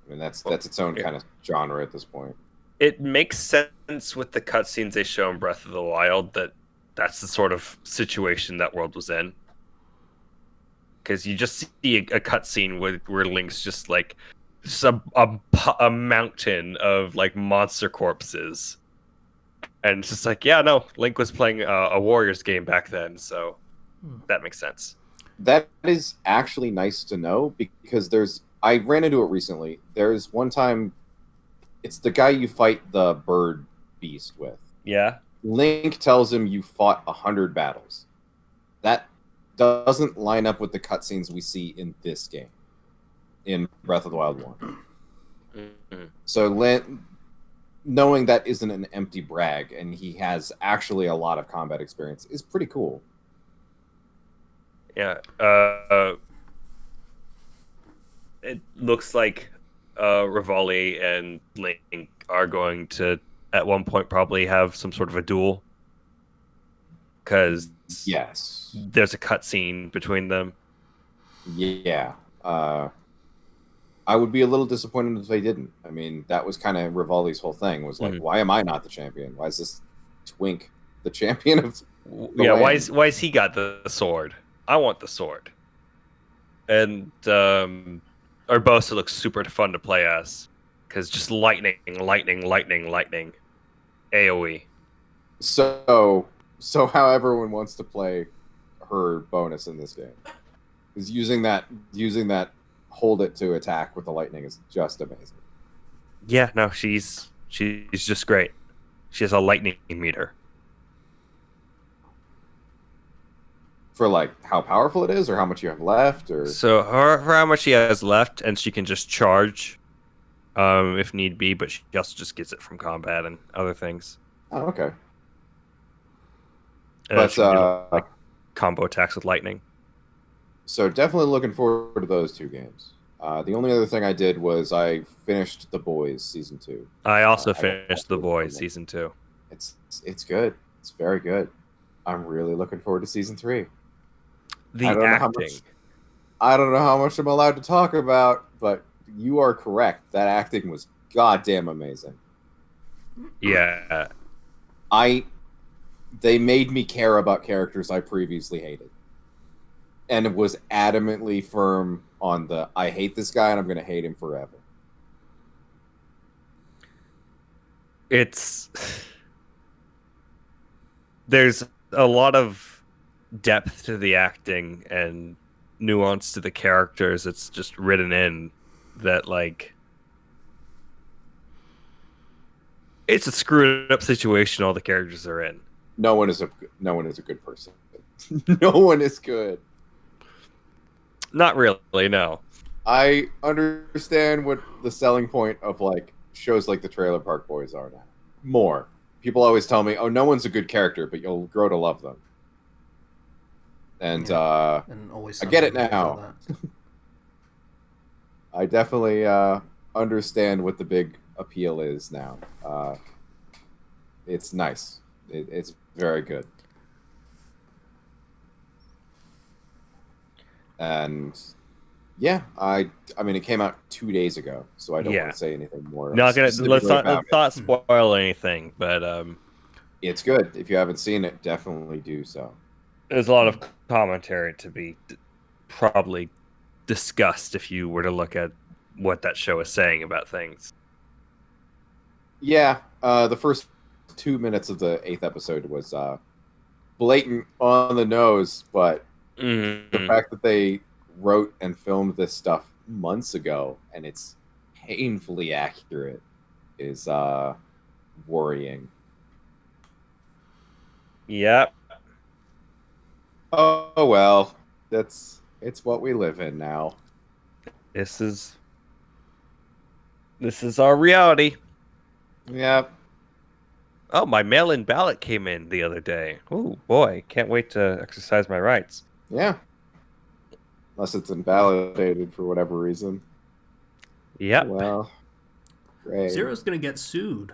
Speaker 3: I mean that's its own
Speaker 1: yeah.
Speaker 3: kind of genre at this point.
Speaker 1: It makes sense with the cutscenes they show in Breath of the Wild that that's the sort of situation that world was in. Because you just see a cutscene where Link's just like a mountain of like monster corpses, and it's just like, yeah, no, Link was playing a Warriors game back then, so that makes sense.
Speaker 3: That is actually nice to know because I ran into it recently. There's one time it's the guy you fight the bird beast with.
Speaker 1: Yeah.
Speaker 3: Link tells him you fought 100 battles. That doesn't line up with the cutscenes we see in this game, in Breath of the Wild 1.
Speaker 1: Mm-hmm.
Speaker 3: So knowing that isn't an empty brag and he has actually a lot of combat experience is pretty cool.
Speaker 1: Yeah. It looks like Rivali and Link are going to, at one point, probably have some sort of a duel. Because
Speaker 3: Yes.
Speaker 1: there's a cutscene between them.
Speaker 3: Yeah. I would be a little disappointed if they didn't. I mean, that was kind of Rivali's whole thing was like, why am I not the champion? Why is this twink the champion of
Speaker 1: Yeah,
Speaker 3: land?
Speaker 1: why is he got the sword? I want the sword. And Urbosa looks super fun to play as, because just lightning, AoE.
Speaker 3: So how everyone wants to play her bonus in this game is using that hold it to attack with the lightning is just amazing.
Speaker 1: Yeah, no, she's just great. She has a lightning meter.
Speaker 3: For like how powerful it is, or how much you have left, or
Speaker 1: So for how much she has left, and she can just charge, if need be, but she also just gets it from combat and other things.
Speaker 3: oh, okay.
Speaker 1: And then
Speaker 3: But
Speaker 1: she can do like combo attacks with lightning.
Speaker 3: so definitely looking forward to those two games. The only other thing I did was I finished The Boys season 2.
Speaker 1: I also
Speaker 3: I got
Speaker 1: finished The
Speaker 3: through it
Speaker 1: Boys
Speaker 3: from
Speaker 1: season 2.
Speaker 3: It's good. It's very good. I'm really looking forward to season 3.
Speaker 1: The
Speaker 3: I don't know how
Speaker 1: acting.
Speaker 3: much. I don't know how much I'm allowed to talk about, but you are correct. That acting was goddamn amazing.
Speaker 1: Yeah.
Speaker 3: They made me care about characters I previously hated. And it was adamantly firm on the I hate this guy and I'm gonna hate him forever.
Speaker 1: There's a lot of depth to the acting and nuance to the characters. It's just written in that, like, it's a screwed up situation all the characters are in.
Speaker 3: No one is a good person. No one is good.
Speaker 1: Not really, no.
Speaker 3: I understand what the selling point of like shows like the Trailer Park Boys are now. More. People always tell me, "Oh, no one's a good character, but you'll grow to love them." And
Speaker 4: And always
Speaker 3: I get it
Speaker 4: something
Speaker 3: now.
Speaker 4: about that.
Speaker 3: I definitely understand what the big appeal is now. It's nice. It's very good. And yeah, I mean, it came out 2 days ago, so I don't
Speaker 1: Yeah.
Speaker 3: want to say anything more.
Speaker 1: Let's
Speaker 3: specifically about
Speaker 1: let's
Speaker 3: it.
Speaker 1: not spoil anything, but
Speaker 3: It's good. If you haven't seen it, definitely do so.
Speaker 1: there's a lot of commentary to be probably discussed if you were to look at what that show is saying about things.
Speaker 3: Yeah, the first 2 minutes of the 8th episode was blatant on the nose, but the fact that they wrote and filmed this stuff months ago and it's painfully accurate is worrying.
Speaker 1: Yep.
Speaker 3: Oh well, it's what we live in now.
Speaker 1: This is our reality.
Speaker 3: Yep.
Speaker 1: Oh, my mail-in ballot came in the other day. Oh boy, can't wait to exercise my rights.
Speaker 3: Yeah. Unless it's invalidated for whatever reason.
Speaker 1: Yep.
Speaker 3: Well, great.
Speaker 4: Zero's gonna get sued.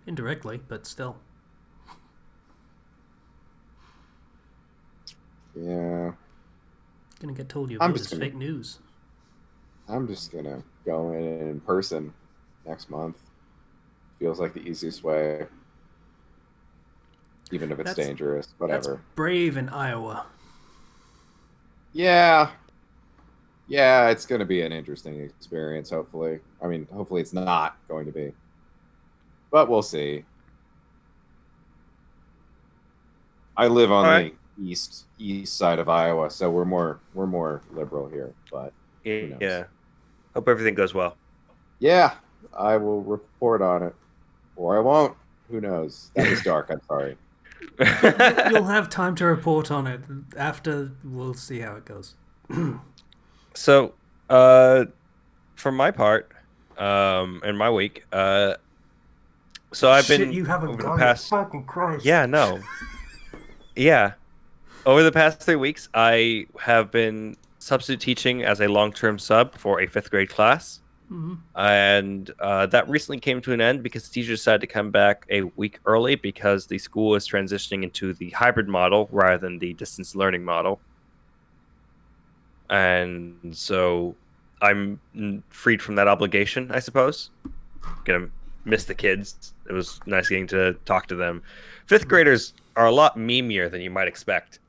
Speaker 4: Indirectly, but still.
Speaker 3: Yeah.
Speaker 4: Gonna get told your
Speaker 3: I'm
Speaker 4: vote
Speaker 3: just
Speaker 4: is
Speaker 3: gonna-
Speaker 4: fake news.
Speaker 3: I'm just gonna go in person next month. Feels like the easiest way. Even if it's
Speaker 4: That's-
Speaker 3: dangerous.
Speaker 4: That's
Speaker 3: Whatever.
Speaker 4: brave in Iowa.
Speaker 3: Yeah. Yeah, it's gonna be an interesting experience, hopefully. I mean, hopefully it's not going to be. But we'll see. I live on
Speaker 1: Alright.
Speaker 3: the east side of Iowa, so we're more liberal here, but knows?
Speaker 1: Yeah. Hope everything goes well.
Speaker 3: yeah, I will report on it. Or I won't. Who knows? That was dark, I'm sorry.
Speaker 4: You'll have time to report on it after. We'll see how it goes.
Speaker 1: So, for my part, in my week, so I've been
Speaker 4: You haven't
Speaker 1: over the
Speaker 4: gone.
Speaker 1: past.
Speaker 4: Fucking Christ.
Speaker 1: Yeah, no. Yeah, over the past 3 weeks, I have been substitute teaching as a long-term sub for a 5th grade class.
Speaker 4: Mm-hmm.
Speaker 1: And that recently came to an end because the teacher decided to come back a week early because the school is transitioning into the hybrid model rather than the distance learning model. And so I'm freed from that obligation, I suppose. Gonna miss the kids. It was nice getting to talk to them. 5th graders are a lot memeier than you might expect.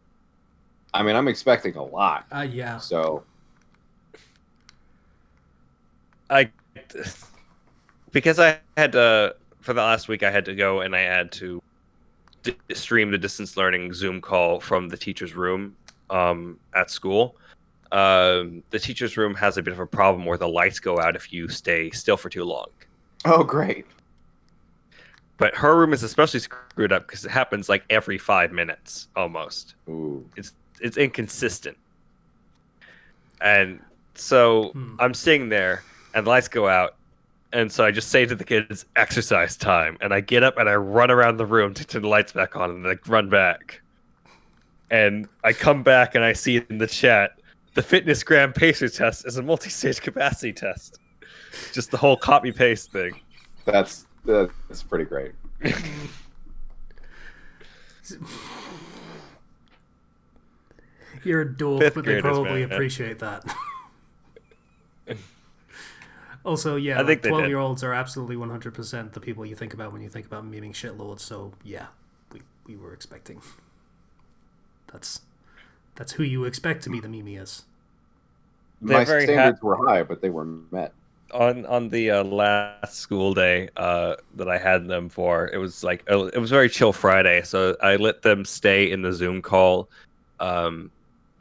Speaker 3: I mean, I'm expecting a lot.
Speaker 4: Yeah.
Speaker 3: So,
Speaker 1: Because I had to, for the last week, I had to go and I had to stream the distance learning Zoom call from the teacher's room at school. the teacher's room has a bit of a problem where the lights go out if you stay still for too long.
Speaker 3: Oh, great.
Speaker 1: But her room is especially screwed up because it happens like every 5 minutes almost.
Speaker 3: Ooh.
Speaker 1: It's inconsistent. And so I'm sitting there and the lights go out. And so I just say to the kids, exercise time. And I get up and I run around the room to turn the lights back on and like run back. And I come back and I see in the chat, the fitness gram pacer test is a multi-stage capacity test. Just the whole copy paste thing.
Speaker 3: That's pretty great.
Speaker 4: You're a dork,
Speaker 1: Fifth
Speaker 4: but they
Speaker 1: graders,
Speaker 4: probably
Speaker 1: man.
Speaker 4: appreciate that. Also, yeah,
Speaker 1: I think they did.
Speaker 4: 12-year-olds are absolutely 100% the people you think about when you think about memeing shitlords. So yeah, we were expecting. That's who you expect to be the memiest.
Speaker 3: My
Speaker 1: very
Speaker 3: standards were high, but they were met.
Speaker 1: On the last school day that I had them for, it was like it was very chill Friday, so I let them stay in the Zoom call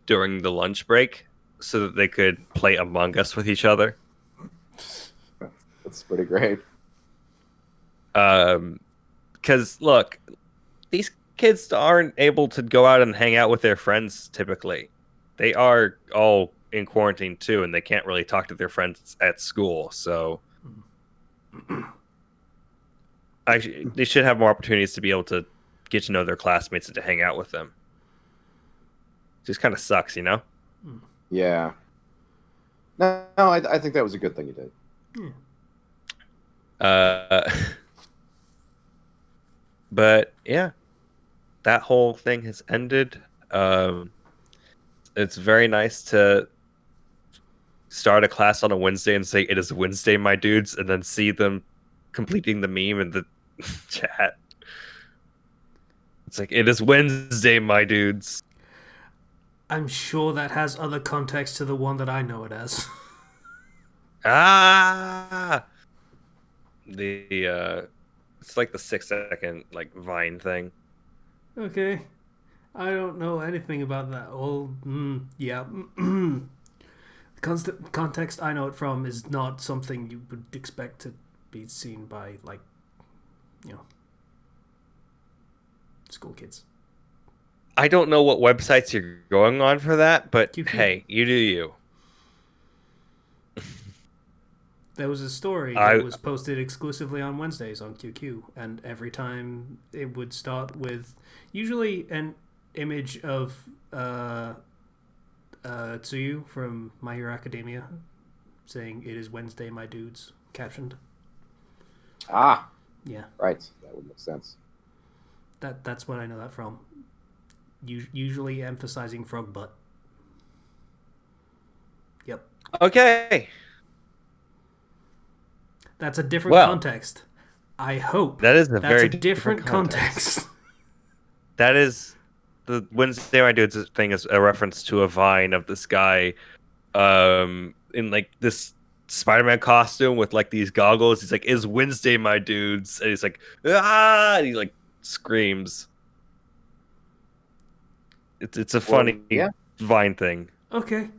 Speaker 1: during the lunch break so that they could play Among Us with each other.
Speaker 3: That's pretty great.
Speaker 1: Because look, these kids aren't able to go out and hang out with their friends typically. They are all in quarantine too, and they can't really talk to their friends at school. So they should have more opportunities to be able to get to know their classmates and to hang out with them. Just kind of sucks, you know?
Speaker 3: Yeah. No, I think that was a good thing you did.
Speaker 1: But yeah, that whole thing has ended. It's very nice to start a class on a Wednesday and say, "It is Wednesday, my dudes," and then see them completing the meme in the chat. It's like, "It is Wednesday, my dudes."
Speaker 4: I'm sure that has other context to the one that I know it as.
Speaker 1: It's like the 6-second like Vine thing.
Speaker 4: Okay. I don't know anything about that. Well, yeah. Context I know it from is not something you would expect to be seen by, like, school kids.
Speaker 1: I don't know what websites you're going on for that, but
Speaker 4: QQ.
Speaker 1: Hey, you do you.
Speaker 4: There was a story that was posted exclusively on Wednesdays on QQ, and every time it would start with usually an image of Tsuyu from My Hero Academia saying, "It is Wednesday, my dudes," captioned.
Speaker 3: Ah,
Speaker 4: Yeah.
Speaker 3: right. That would make sense.
Speaker 4: That's what I know that from. Usually emphasizing frog butt. Yep.
Speaker 1: Okay.
Speaker 4: That's a different context. I hope
Speaker 1: that is
Speaker 4: that's
Speaker 1: very
Speaker 4: different context.
Speaker 1: That is the Wednesday my dudes thing is a reference to a Vine of this guy in like this Spider-Man costume with like these goggles. He's like, "Is Wednesday my dudes?" And he's like, "Ah!" And he like screams. It's a funny Vine thing.
Speaker 4: Okay.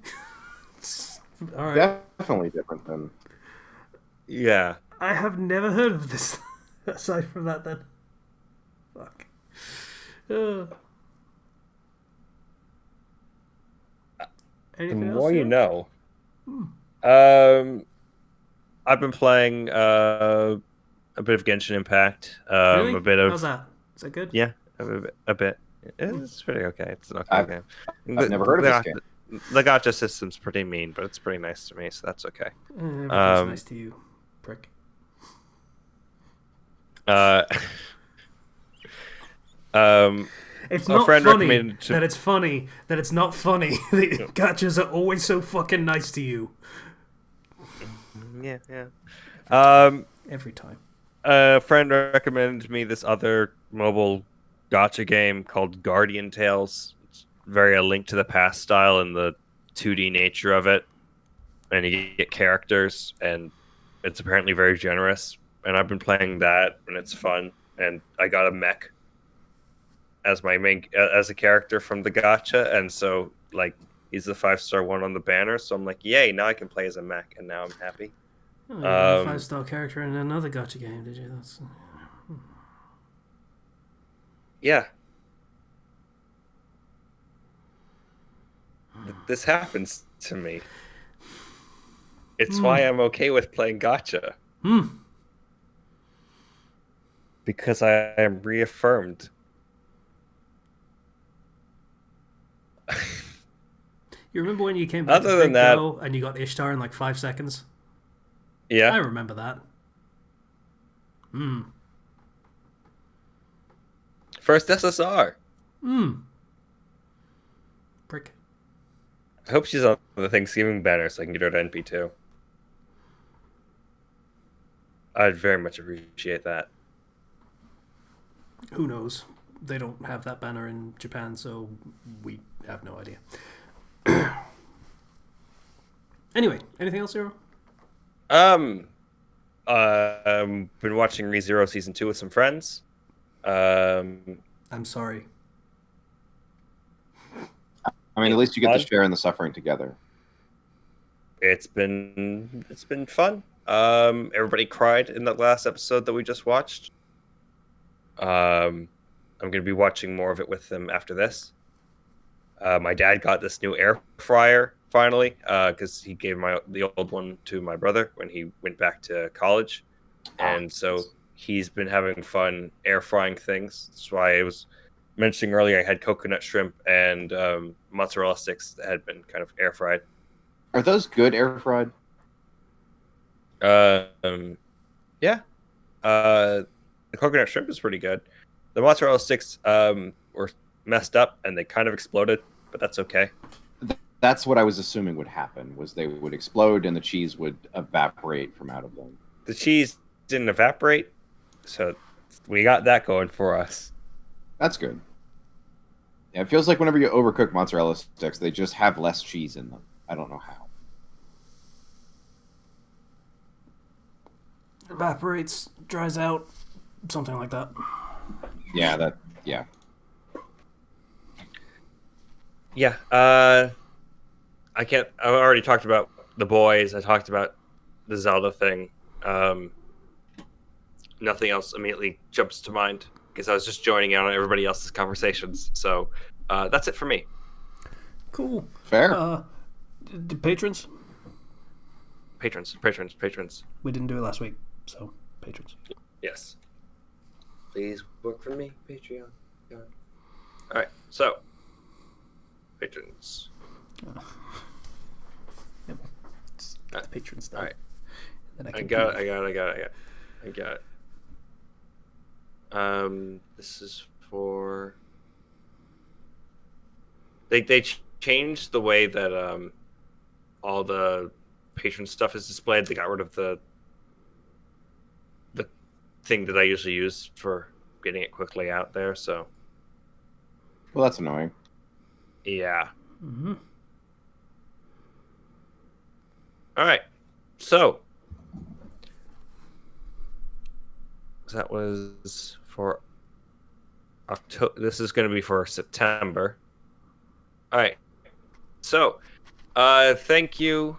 Speaker 4: All right.
Speaker 3: Definitely different than.
Speaker 1: Yeah.
Speaker 4: I have never heard of this. Aside from that, then. Fuck.
Speaker 1: The
Speaker 4: Anything
Speaker 1: more
Speaker 4: else,
Speaker 1: you
Speaker 4: Sarah?
Speaker 1: know. I've been playing a bit of Genshin Impact.
Speaker 4: Really?
Speaker 1: A bit of.
Speaker 4: How's that? Is that good?
Speaker 1: Yeah, a bit. It's pretty okay. It's an okay game.
Speaker 3: I've never heard of this game.
Speaker 1: The gacha system's pretty mean, but it's pretty nice to me, so that's okay.
Speaker 4: Everything's nice to you, prick. It's not funny that it's funny that it's not funny that gachas are always so fucking nice to you.
Speaker 1: Yeah.
Speaker 4: Every time.
Speaker 1: A friend recommended me this other mobile gacha game called Guardian Tales. It's very a Link to the Past style in the 2D nature of it, and you get characters, and it's apparently very generous. And I've been playing that, and it's fun. And I got a mech as my main as a character from the gacha, and so like He's the 5-star one on the banner, so I'm like, yay! Now I can play as a mech, and now I'm happy.
Speaker 4: Oh, you got a 5-star character in another gacha game, did you? That's...
Speaker 1: Yeah. This happens to me. It's why I'm okay with playing gacha. Because I am reaffirmed.
Speaker 4: You remember when you came back
Speaker 1: Other
Speaker 4: to
Speaker 1: than
Speaker 4: Fake
Speaker 1: that-
Speaker 4: Go and you got Ishtar in like 5 seconds? I
Speaker 1: Yeah.
Speaker 4: remember that.
Speaker 1: First SSR.
Speaker 4: Prick.
Speaker 1: I hope she's on the Thanksgiving banner so I can get her to NP2. I'd very much appreciate that.
Speaker 4: Who knows? They don't have that banner in Japan, so we have no idea. Anyway, anything else, Zero?
Speaker 1: Been watching ReZero Season 2 with some friends.
Speaker 4: I'm sorry.
Speaker 3: I mean, at least you get to
Speaker 1: Fun.
Speaker 3: share in the suffering together.
Speaker 1: It's been fun. Everybody cried in that last episode that we just watched. I'm gonna be watching more of it with them after this. My dad got this new air fryer finally, because he gave the old one to my brother when he went back to college, and so he's been having fun air frying things. That's why I was mentioning earlier I had coconut shrimp and mozzarella sticks that had been kind of air fried.
Speaker 3: Are those good air fried?
Speaker 1: Yeah. The coconut shrimp is pretty good. The mozzarella sticks were messed up and they kind of exploded, but that's okay.
Speaker 3: That's what I was assuming would happen, was they would explode and the cheese would evaporate from out of them.
Speaker 1: The cheese didn't evaporate, so we got that going for us.
Speaker 3: That's good. Yeah, it feels like whenever you overcook mozzarella sticks, they just have less cheese in them. I don't know how.
Speaker 4: Evaporates, dries out, something like that.
Speaker 3: Yeah,
Speaker 1: Yeah. I already talked about the boys. I talked about the Zelda thing. Nothing else immediately jumps to mind because I was just joining out on everybody else's conversations. So that's it for me.
Speaker 4: Cool.
Speaker 3: Fair.
Speaker 4: Patrons?
Speaker 1: Patrons.
Speaker 4: We didn't do it last week, so patrons.
Speaker 1: Yes. Please work for me, Patreon. All right, so patrons.
Speaker 4: Yep. It's patron stuff.
Speaker 1: All right.
Speaker 4: Then
Speaker 1: I got it. This is for. They changed the way that all the patron stuff is displayed. They got rid of the thing that I usually use for getting it quickly out there. So
Speaker 3: Well, that's annoying.
Speaker 1: yeah.
Speaker 4: Mm-hmm.
Speaker 1: All right. So that was for October. This is going to be for September. All right. So, thank you,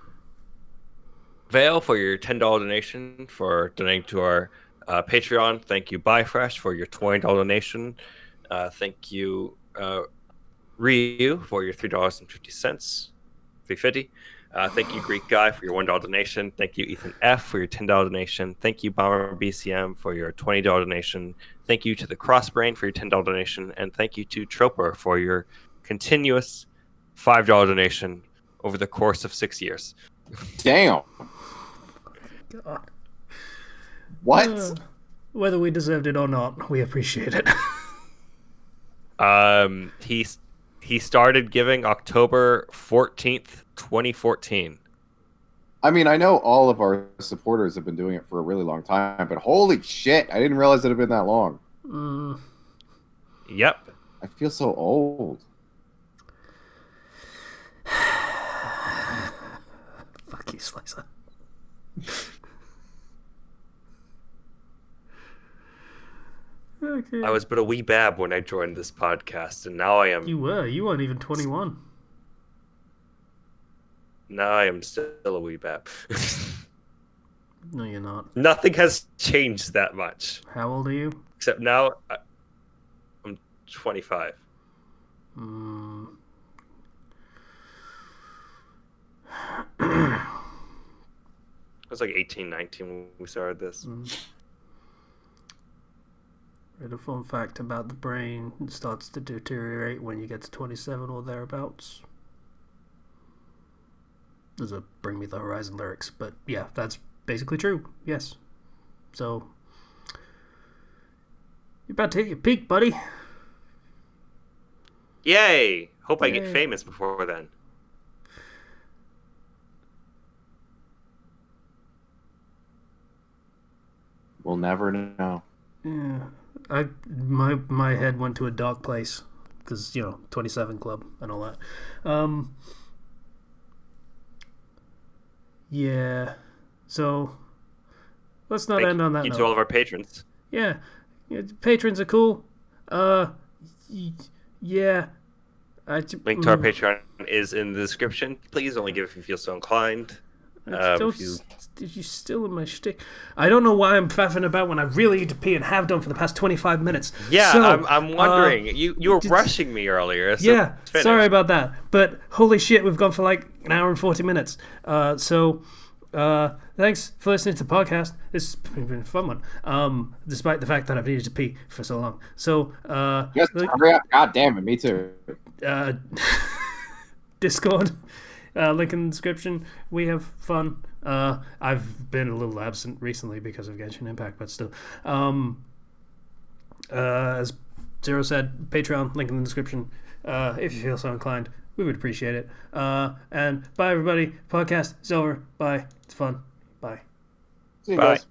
Speaker 1: Vale, for your $10 donation for donating to our Patreon. Thank you, Buyfresh, for your $20 donation. Thank you, Ryu, for your $3.50, $3.50. Thank you, Greek Guy, for your $1 donation. Thank you, Ethan F, for your $10 donation. Thank you, Bomber BCM, for your $20 donation. Thank you to the Crossbrain for your $10 donation, and thank you to Troper for your continuous $5 donation over the course of 6 years.
Speaker 3: Damn.
Speaker 4: God.
Speaker 3: What?
Speaker 4: Whether we deserved it or not, we appreciate it.
Speaker 1: He started giving October 14th, 2014.
Speaker 3: I mean, I know all of our supporters have been doing it for a really long time, but holy shit, I didn't realize it had been that long.
Speaker 1: Yep.
Speaker 3: I feel so old.
Speaker 4: Fuck you, Slicer. Okay.
Speaker 1: I was but a wee bab when I joined this podcast, and now I am.
Speaker 4: You weren't even 21.
Speaker 1: No, I am still a weebap.
Speaker 4: No, you're not.
Speaker 1: Nothing has changed that much.
Speaker 4: How old are you?
Speaker 1: Except now, I'm 25.
Speaker 4: Hmm.
Speaker 1: I was like 18, 19 when we started this.
Speaker 4: Read a fun fact about the brain. It starts to deteriorate when you get to 27 or thereabouts. There's a Bring Me the Horizon lyrics, but yeah, that's basically true. Yes. So, you're about to hit your peak, buddy.
Speaker 1: Yay! Hope I get
Speaker 4: Yay.
Speaker 1: famous before then.
Speaker 3: We'll never know.
Speaker 4: Yeah. My head went to a dark place because 27 Club and all that. Yeah. So let's not end on that
Speaker 1: Thank you
Speaker 4: note.
Speaker 1: to all of our patrons.
Speaker 4: Yeah, patrons are cool. Yeah.
Speaker 1: Link to our Patreon is in the description. Please only give if you feel so inclined.
Speaker 4: You're still in my shtick. I don't know why I'm faffing about when I really need to pee and have done for the past 25 minutes.
Speaker 1: Yeah,
Speaker 4: so,
Speaker 1: I'm wondering. You were rushing me earlier. So
Speaker 4: yeah, sorry about that. But holy shit, we've gone for like an hour and 40 minutes. Thanks for listening to the podcast. This has been a fun one. Despite the fact that I've needed to pee for so long. So,
Speaker 3: Yes, hurry up. God damn it, me too.
Speaker 4: Discord, link in the description. We have fun. I've been a little absent recently because of Genshin Impact, but still. As Zero said, Patreon, link in the description. If you feel so inclined, we would appreciate it. And bye, everybody. Podcast is over. Bye. It's fun. Bye.
Speaker 3: See you
Speaker 1: Bye.
Speaker 3: guys.